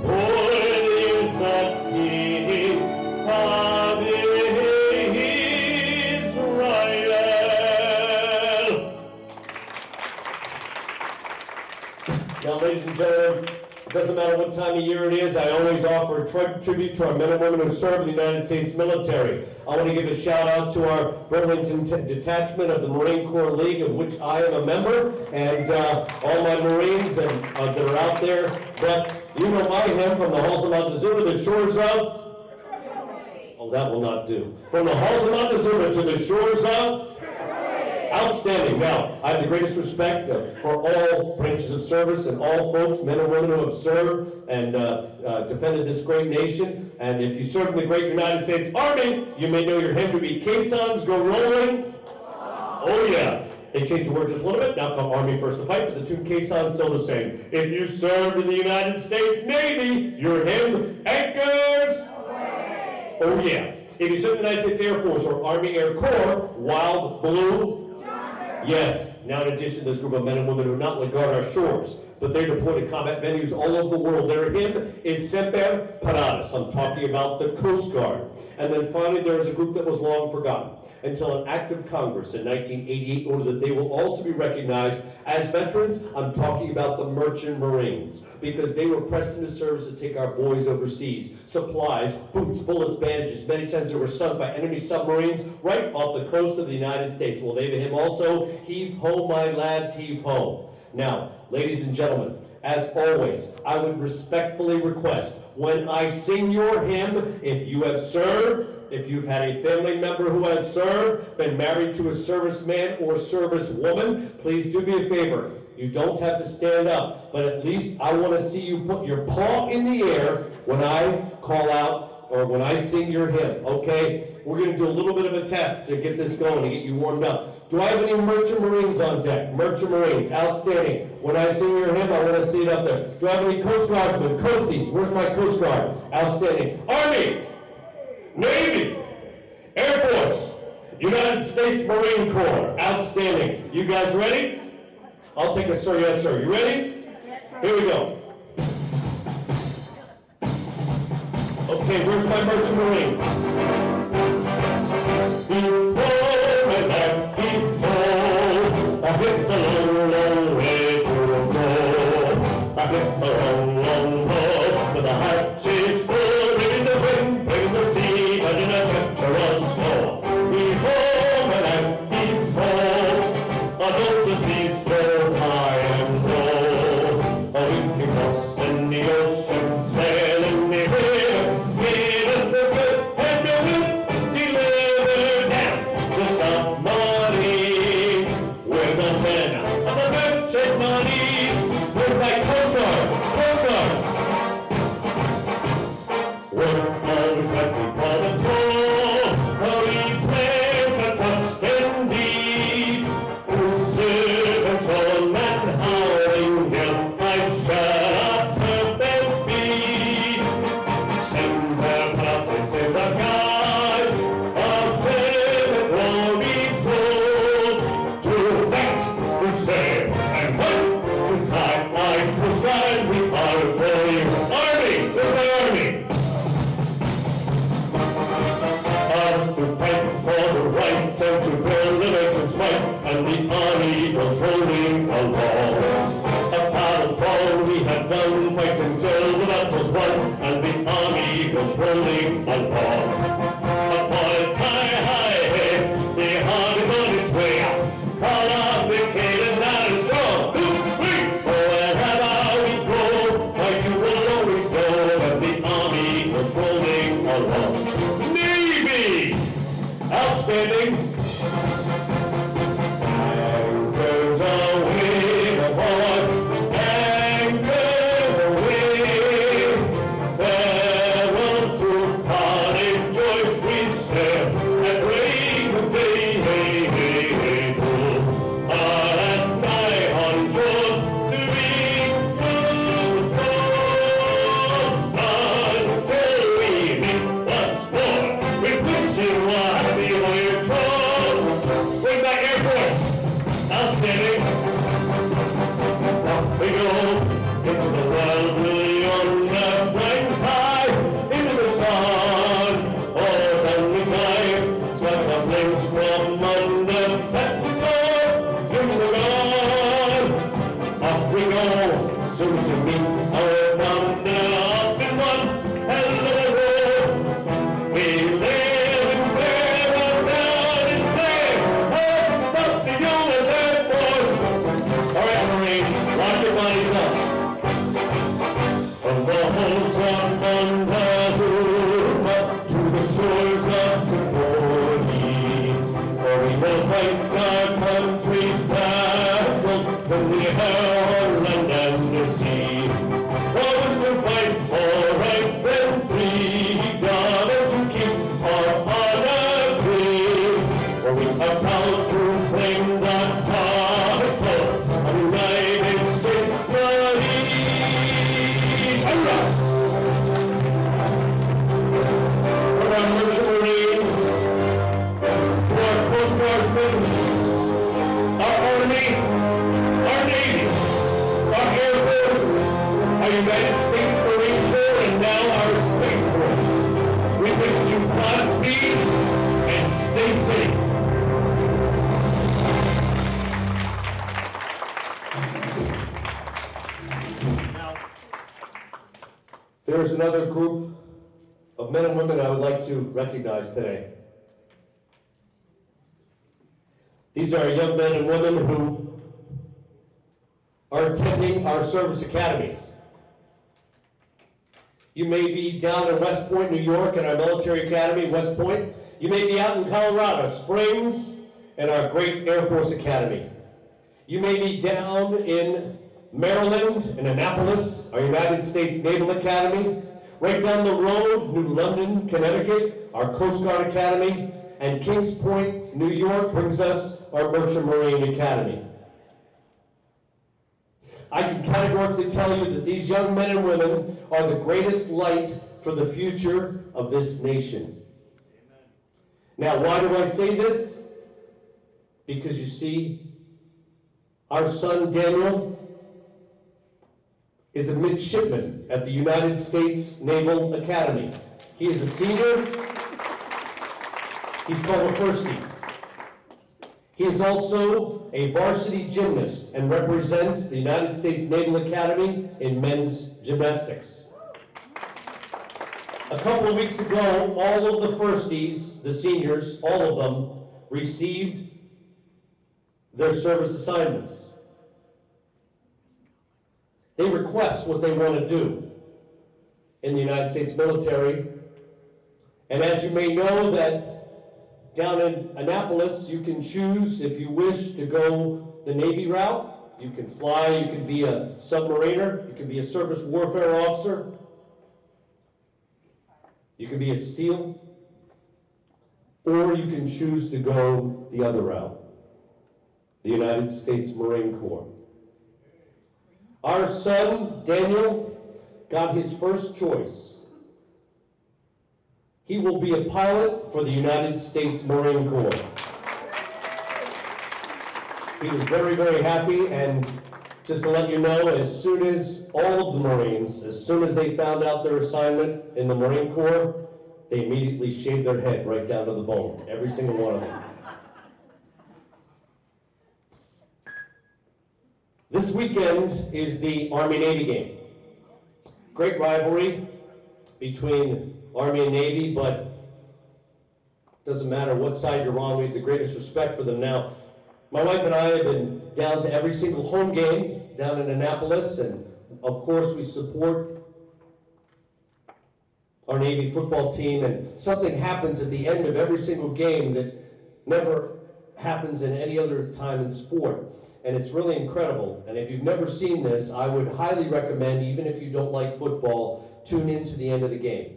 Speaker 2: Born is the King of Israel.
Speaker 1: Now, ladies and gentlemen, it doesn't matter what time of year it is, I always offer a tribute to our men and women who serve in the United States military. I want to give a shout out to our Burlington detachment of the Marine Corps League, of which I am a member, and all my Marines that are out there. But you know my hymn, from the halls of Montezuma to the shores of... Oh, that will not do. From the halls of Montezuma to the shores of... Outstanding. Now, I have the greatest respect for all branches of service and all folks, men and women who have served and defended this great nation. And if you serve in the great United States Army, you may know your hymn to be Caissons Go Rolling. Oh yeah. They changed the word just a little bit. Now come Army First to Fight, but the tune Caissons still the same. If you served in the United States Navy, your hymn anchors. Away. Oh yeah. If you served in the United States Air Force or Army Air Corps, Wild Blue. Yes, now in addition to this group of men and women who not only guard our shores, but they're deployed to combat venues all over the world. Their hymn is Semper Paratus. I'm talking about the Coast Guard. And then finally, there is a group that was long forgotten, until an act of Congress in 1988 ordered that they will also be recognized as veterans. I'm talking about the Merchant Marines, because they were pressed into service to take our boys overseas. Supplies, boots, bullets, bandages. Many times they were sunk by enemy submarines right off the coast of the United States. Well, they have him also, heave ho, my lads, heave ho. Now, ladies and gentlemen, as always, I would respectfully request, when I sing your hymn, if you have served, if you've had a family member who has served, been married to a serviceman or servicewoman, please do me a favor. You don't have to stand up, but at least I want to see you put your paw in the air when I call out or when I sing your hymn, okay? We're going to do a little bit of a test to get this going, to get you warmed up. Do I have any Merchant Marines on deck? Merchant Marines, outstanding. When I sing your hymn, I want to see it up there. Do I have any Coast Guardsmen? Coasties, where's my Coast Guard? Outstanding. Army, Navy, Air Force, United States Marine Corps, outstanding. You guys ready? I'll take a sir, yes sir. You ready? Yes, sir. Here we go. Okay, where's my Merchant Marines? Before my lads, before, it's a long, long way to go. It's a long, long road, but the hatch is full, bringing the wind, bringing the sea, but in a treacherous snow. Before my lads, before, although the seas go high and low, we can cross in the ocean, sail in the river, give us the goods, and we will deliver down the submarines. We're the men of the Merchant Marines. Where's my Coast Guard? Coast Guard! We're always ready for the floor, we place our trust indeed. Whose servants all men howling yell, I shall not hurt their speed. Semper Paratus is our guide, our favorite glory told. To fight, to save, and fight, to die. Like Coast Guard, we are for you. Army, where's my army? Ours to fight for the right and to build the nation's might, and the army goes rolling along. A battle fall we have done, fight until the battle's won, and the army goes rolling along. Upon its high highway, the army's on its way out. Call up the cadence and strong. 2, 3, for wherever we go, like you will always know, that the army goes rolling along. Navy! Outstanding! Anchors aweigh the boys,
Speaker 2: when we held land and the sea. Always to fight for right and freedom and to keep our honor clear. For we are proud to claim the title of United States Marines. Hurrah! For our merchant marines, to our Coast Guardsmen, our Army, our Navy, our Air Force, our United States Marine Corps, and now our Space Force. We wish you Godspeed and stay safe.
Speaker 1: There's another group of men and women I would like to recognize today. These are young men and women who are attending our service academies. You may be down in West Point, New York, at our military academy, West Point. You may be out in Colorado Springs at our great Air Force Academy. You may be down in Maryland, in Annapolis, our United States Naval Academy. Right down the road, New London, Connecticut, our Coast Guard Academy. And Kings Point, New York brings us our Merchant Marine Academy. I can categorically tell you that these young men and women are the greatest light for the future of this nation. Amen. Now, why do I say this? Because you see, our son Daniel is a midshipman at the United States Naval Academy. He is a senior. He's called a firstie. He is also a varsity gymnast and represents the United States Naval Academy in men's gymnastics. A couple of weeks ago, all of the firsties, the seniors, all of them, received their service assignments. They request what they want to do in the United States military. And as you may know, that down in Annapolis, you can choose, if you wish, to go the Navy route. You can fly, you can be a submariner, you can be a surface warfare officer, you can be a SEAL, or you can choose to go the other route, the United States Marine Corps. Our son, Daniel, got his first choice. He will be a pilot for the United States Marine Corps. He was very, very happy, and just to let you know, as soon as all of the Marines, as soon as they found out their assignment in the Marine Corps, they immediately shaved their head right down to the bone, every single one of them. This weekend is the Army-Navy game. Great rivalry between Army and Navy, but doesn't matter what side you're on, we have the greatest respect for them. Now, my wife and I have been down to every single home game down in Annapolis, and of course we support our Navy football team, and something happens at the end of every single game that never happens in any other time in sport. And it's really incredible. And if you've never seen this, I would highly recommend, even if you don't like football, tune in to the end of the game.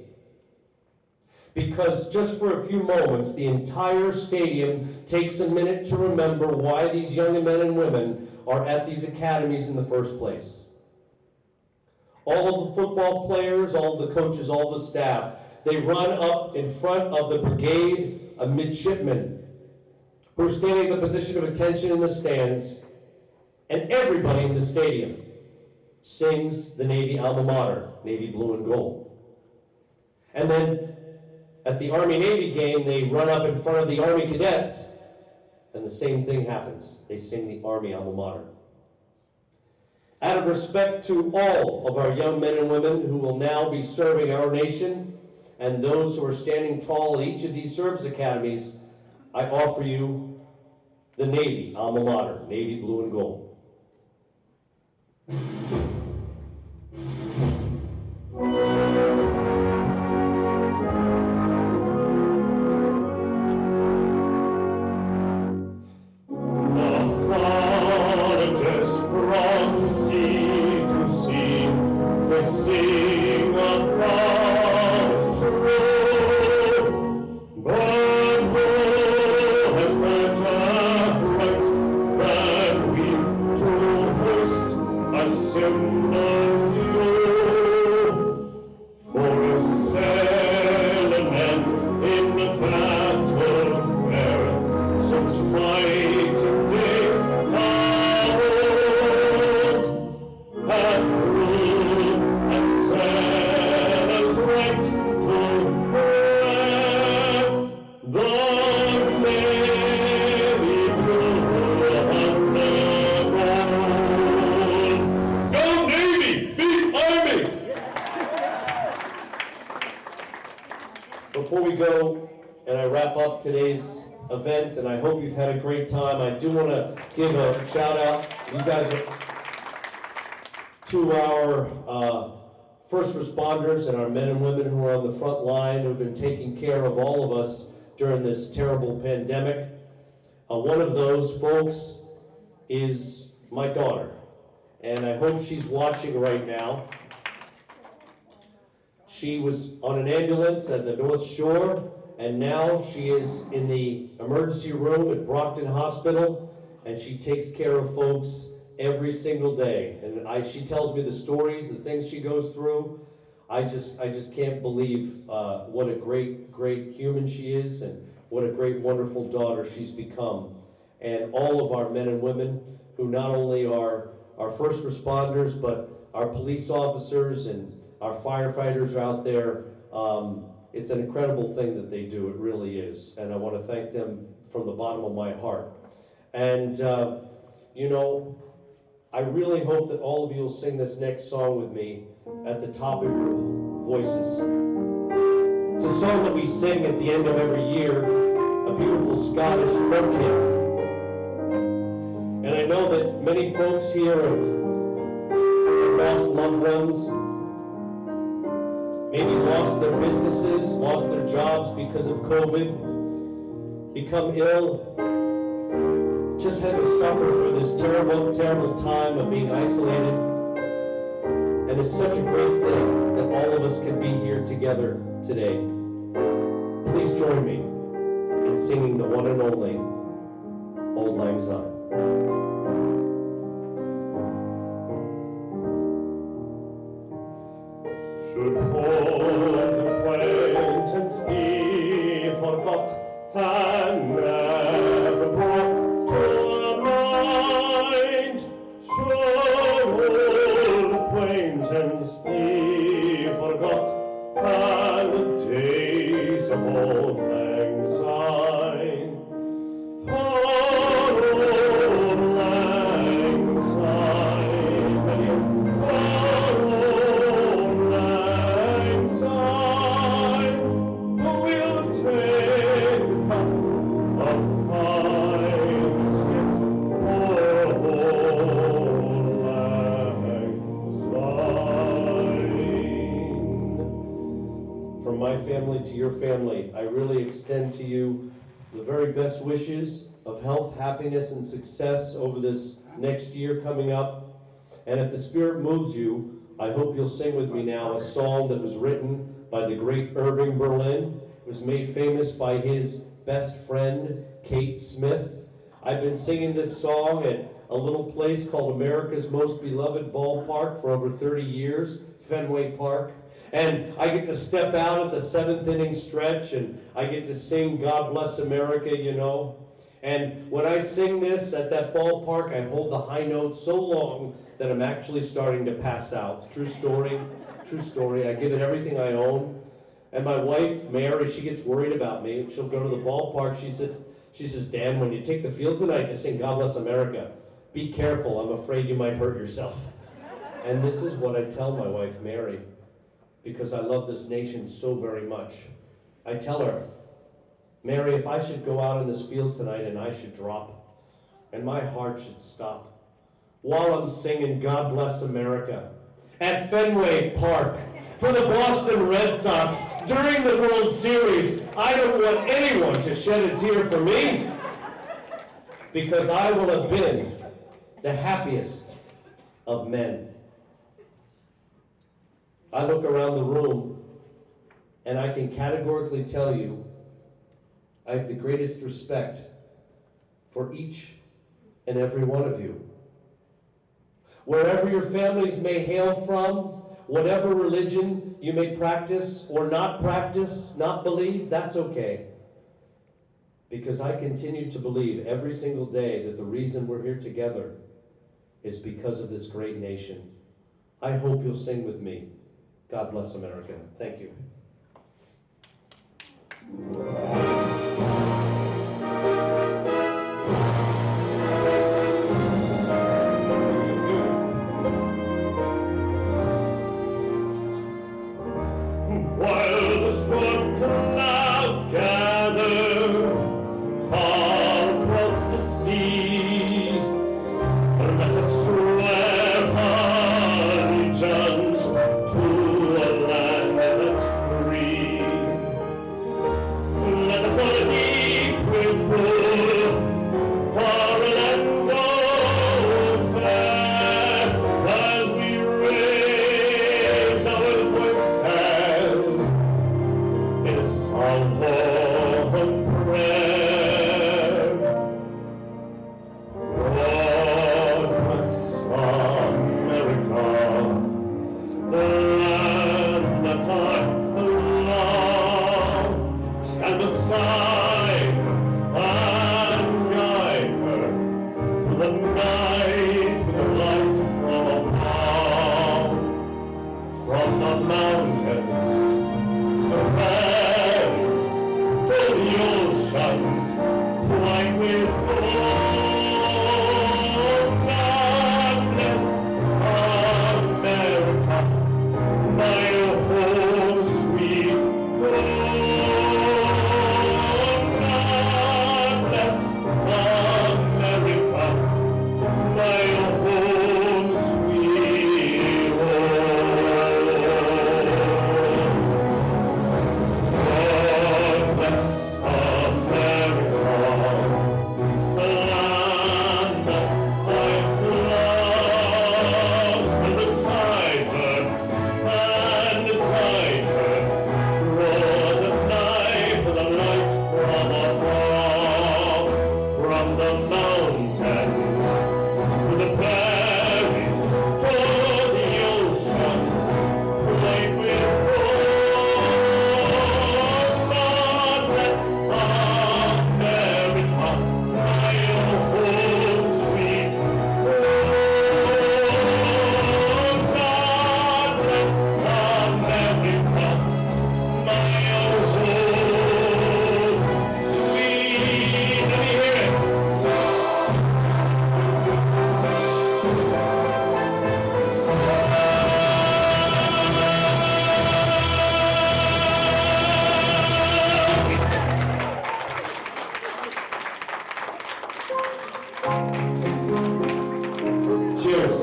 Speaker 1: Because just for a few moments, the entire stadium takes a minute to remember why these young men and women are at these academies in the first place. All of the football players, all of the coaches, all of the staff, they run up in front of the brigade of midshipmen who are standing in the position of attention in the stands, and everybody in the stadium sings the Navy alma mater, Navy blue and gold. And then at the Army-Navy game, they run up in front of the Army cadets, and the same thing happens. They sing the Army alma mater. Out of respect to all of our young men and women who will now be serving our nation, and those who are standing tall at each of these service academies, I offer you the Navy alma mater, Navy blue and gold.
Speaker 2: sympathy for a sailor man in the battle fair, since fighting days are old, and rule a sailor's right to wear the navy blue and the gold. Go Navy! Beat Army!
Speaker 1: Before we go and I wrap up today's event, and I hope you've had a great time, I do want to give a shout out. You guys are to our first responders and our men and women who are on the front line, who've been taking care of all of us during this terrible pandemic. One of those folks is my daughter, and I hope she's watching right now. She was on an ambulance at the North Shore, and now she is in the emergency room at Brockton Hospital, and she takes care of folks every single day. And she tells me the stories, the things she goes through. I just can't believe what a great human she is, and what a great, wonderful daughter she's become. And all of our men and women who not only are our first responders, but our police officers and our firefighters are out there. It's an incredible thing that they do, it really is. And I want to thank them from the bottom of my heart. And, you know, I really hope that all of you will sing this next song with me at the top of your voices. It's a song that we sing at the end of every year, a beautiful Scottish folk hymn. And I know that many folks here have lost loved ones, maybe lost their businesses, lost their jobs because of COVID, become ill, just had to suffer through this terrible, terrible time of being isolated. And it's such a great thing that all of us can be here together today. Please join me in singing the one and only Auld Lang Syne.
Speaker 2: Should old acquaintance be forgot and never brought to mind? Should old acquaintance be forgot and the days of Auld Lang Syne? Auld Lang Syne, Auld Lang Syne, who will take up of kindness yet, Auld Lang Syne.
Speaker 1: From my family to your family, I really extend to you the very best wishes of health, happiness, and success over this next year coming up. And if the Spirit moves you, I hope you'll sing with me now a song that was written by the great Irving Berlin. It was made famous by his best friend, Kate Smith. I've been singing this song at a little place called America's Most Beloved Ballpark for over 30 years, Fenway Park. And I get to step out at the 7th inning stretch, and I get to sing God Bless America, you know. And when I sing this at that ballpark, I hold the high note so long that I'm actually starting to pass out. True story, true story. I give it everything I own. And my wife, Mary, she gets worried about me. She'll go to the ballpark. She says, Dan, when you take the field tonight to sing God Bless America, be careful. I'm afraid you might hurt yourself. And this is what I tell my wife, Mary, because I love this nation so very much. I tell her, Mary, if I should go out in this field tonight and I should drop, and my heart should stop, while I'm singing God Bless America at Fenway Park for the Boston Red Sox during the World Series, I don't want anyone to shed a tear for me, because I will have been the happiest of men. I look around the room and I can categorically tell you I have the greatest respect for each and every one of you. Wherever your families may hail from, whatever religion you may practice or not practice, not believe, that's okay. Because I continue to believe every single day that the reason we're here together is because of this great nation. I hope you'll sing with me. God bless America. Thank you.
Speaker 2: While the storm clouds gather far across the sea, let us swear allegiance to a land that's free. Let us all equip full for a land all fair, as we raise our voices in a song of prayer. God bless America, the land that I love. Stand beside and guide her through the night to the light from above. From the mountains to the valleys to the oceans, white with gold. God bless America, my home sweet home. God bless America, my home sweet home. God bless America, the land that I love. Stand beside her and guide her. Draw the knife of the light from above, from the mountains to the valleys, to the oceans, white with gold. God bless America, my home sweet home. God bless America, my home sweet. Let me hear it.
Speaker 1: Cheers.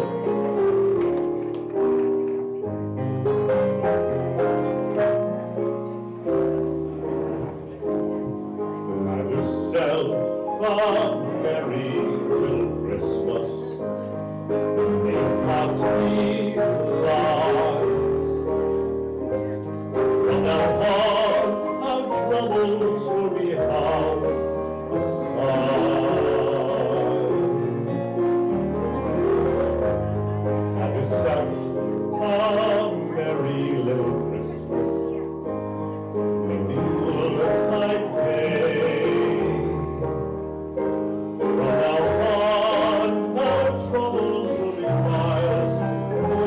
Speaker 2: Have yourself a merry little Christmas. May your heart be light. From now on, our troubles will be out of sight. Have yourself a merry little Christmas. May the Yuletide reign. From now on, our troubles will be miles away.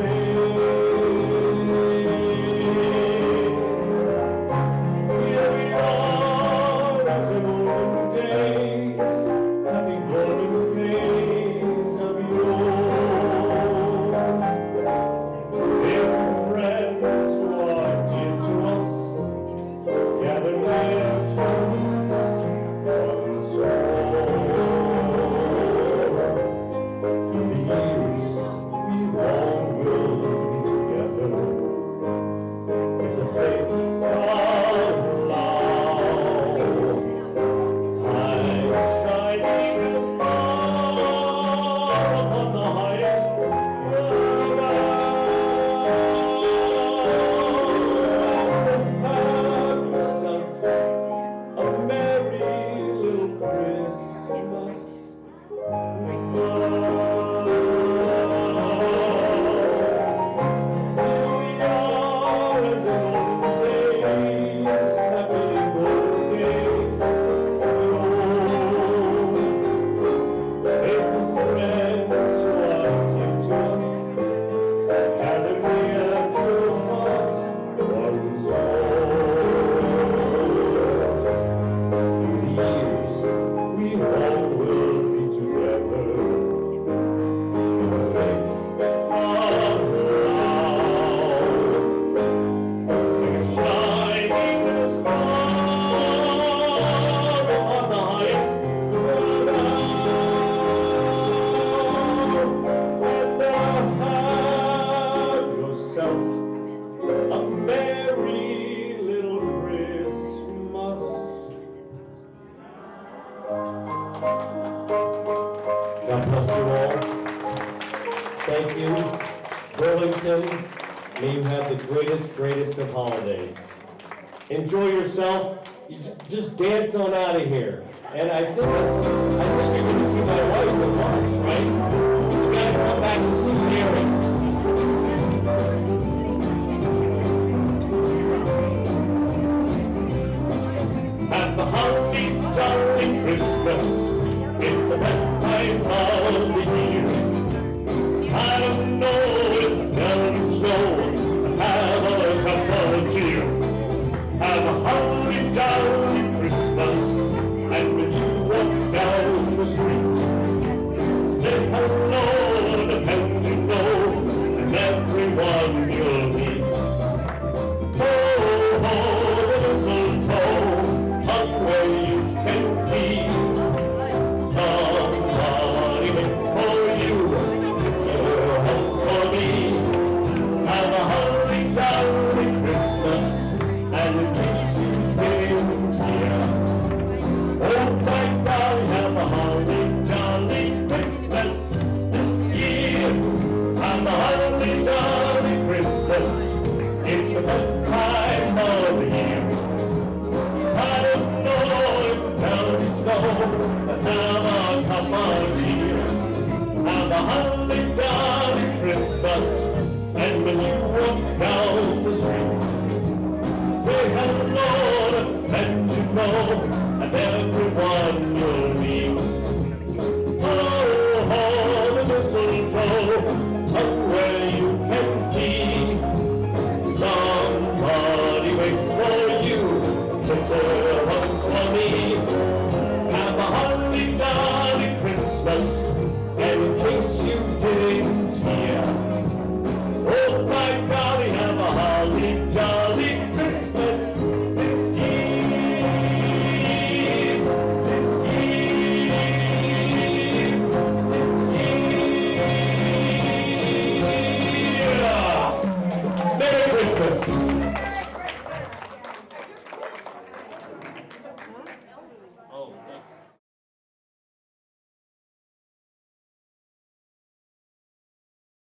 Speaker 1: Thank you. Burlington, may you have the greatest of holidays. Enjoy yourself. You just dance on out of here. And I think you're going to see my wife at lunch, right? You got to come back to see Mary.
Speaker 2: Have a holly jolly Christmas. It's the best time of the year. I don't know if there'll snow, but have a cup of cheer. Have a holly jolly Christmas, and when you walk down the streets, say hello to friends you know, and everyone you'll meet. Oh, the mistletoe hung where you can see. Somebody waits for you, it's your house for me. Have a holly jolly Christmas, and in case you didn't hear, oh my God, have a holly jolly Christmas this year. Have a holly jolly Christmas, it's the best time of the year. I don't know if there'll be snow, but have a cup of cheer. Have a holly jolly Christmas, and when you walk down the streets, say hello to friends you know, and everyone you'll meet. Oh, the mistletoe hung where you can see. Somebody waits for you, kiss her once for me. Have a holly jolly Christmas, and in case you didn't hear,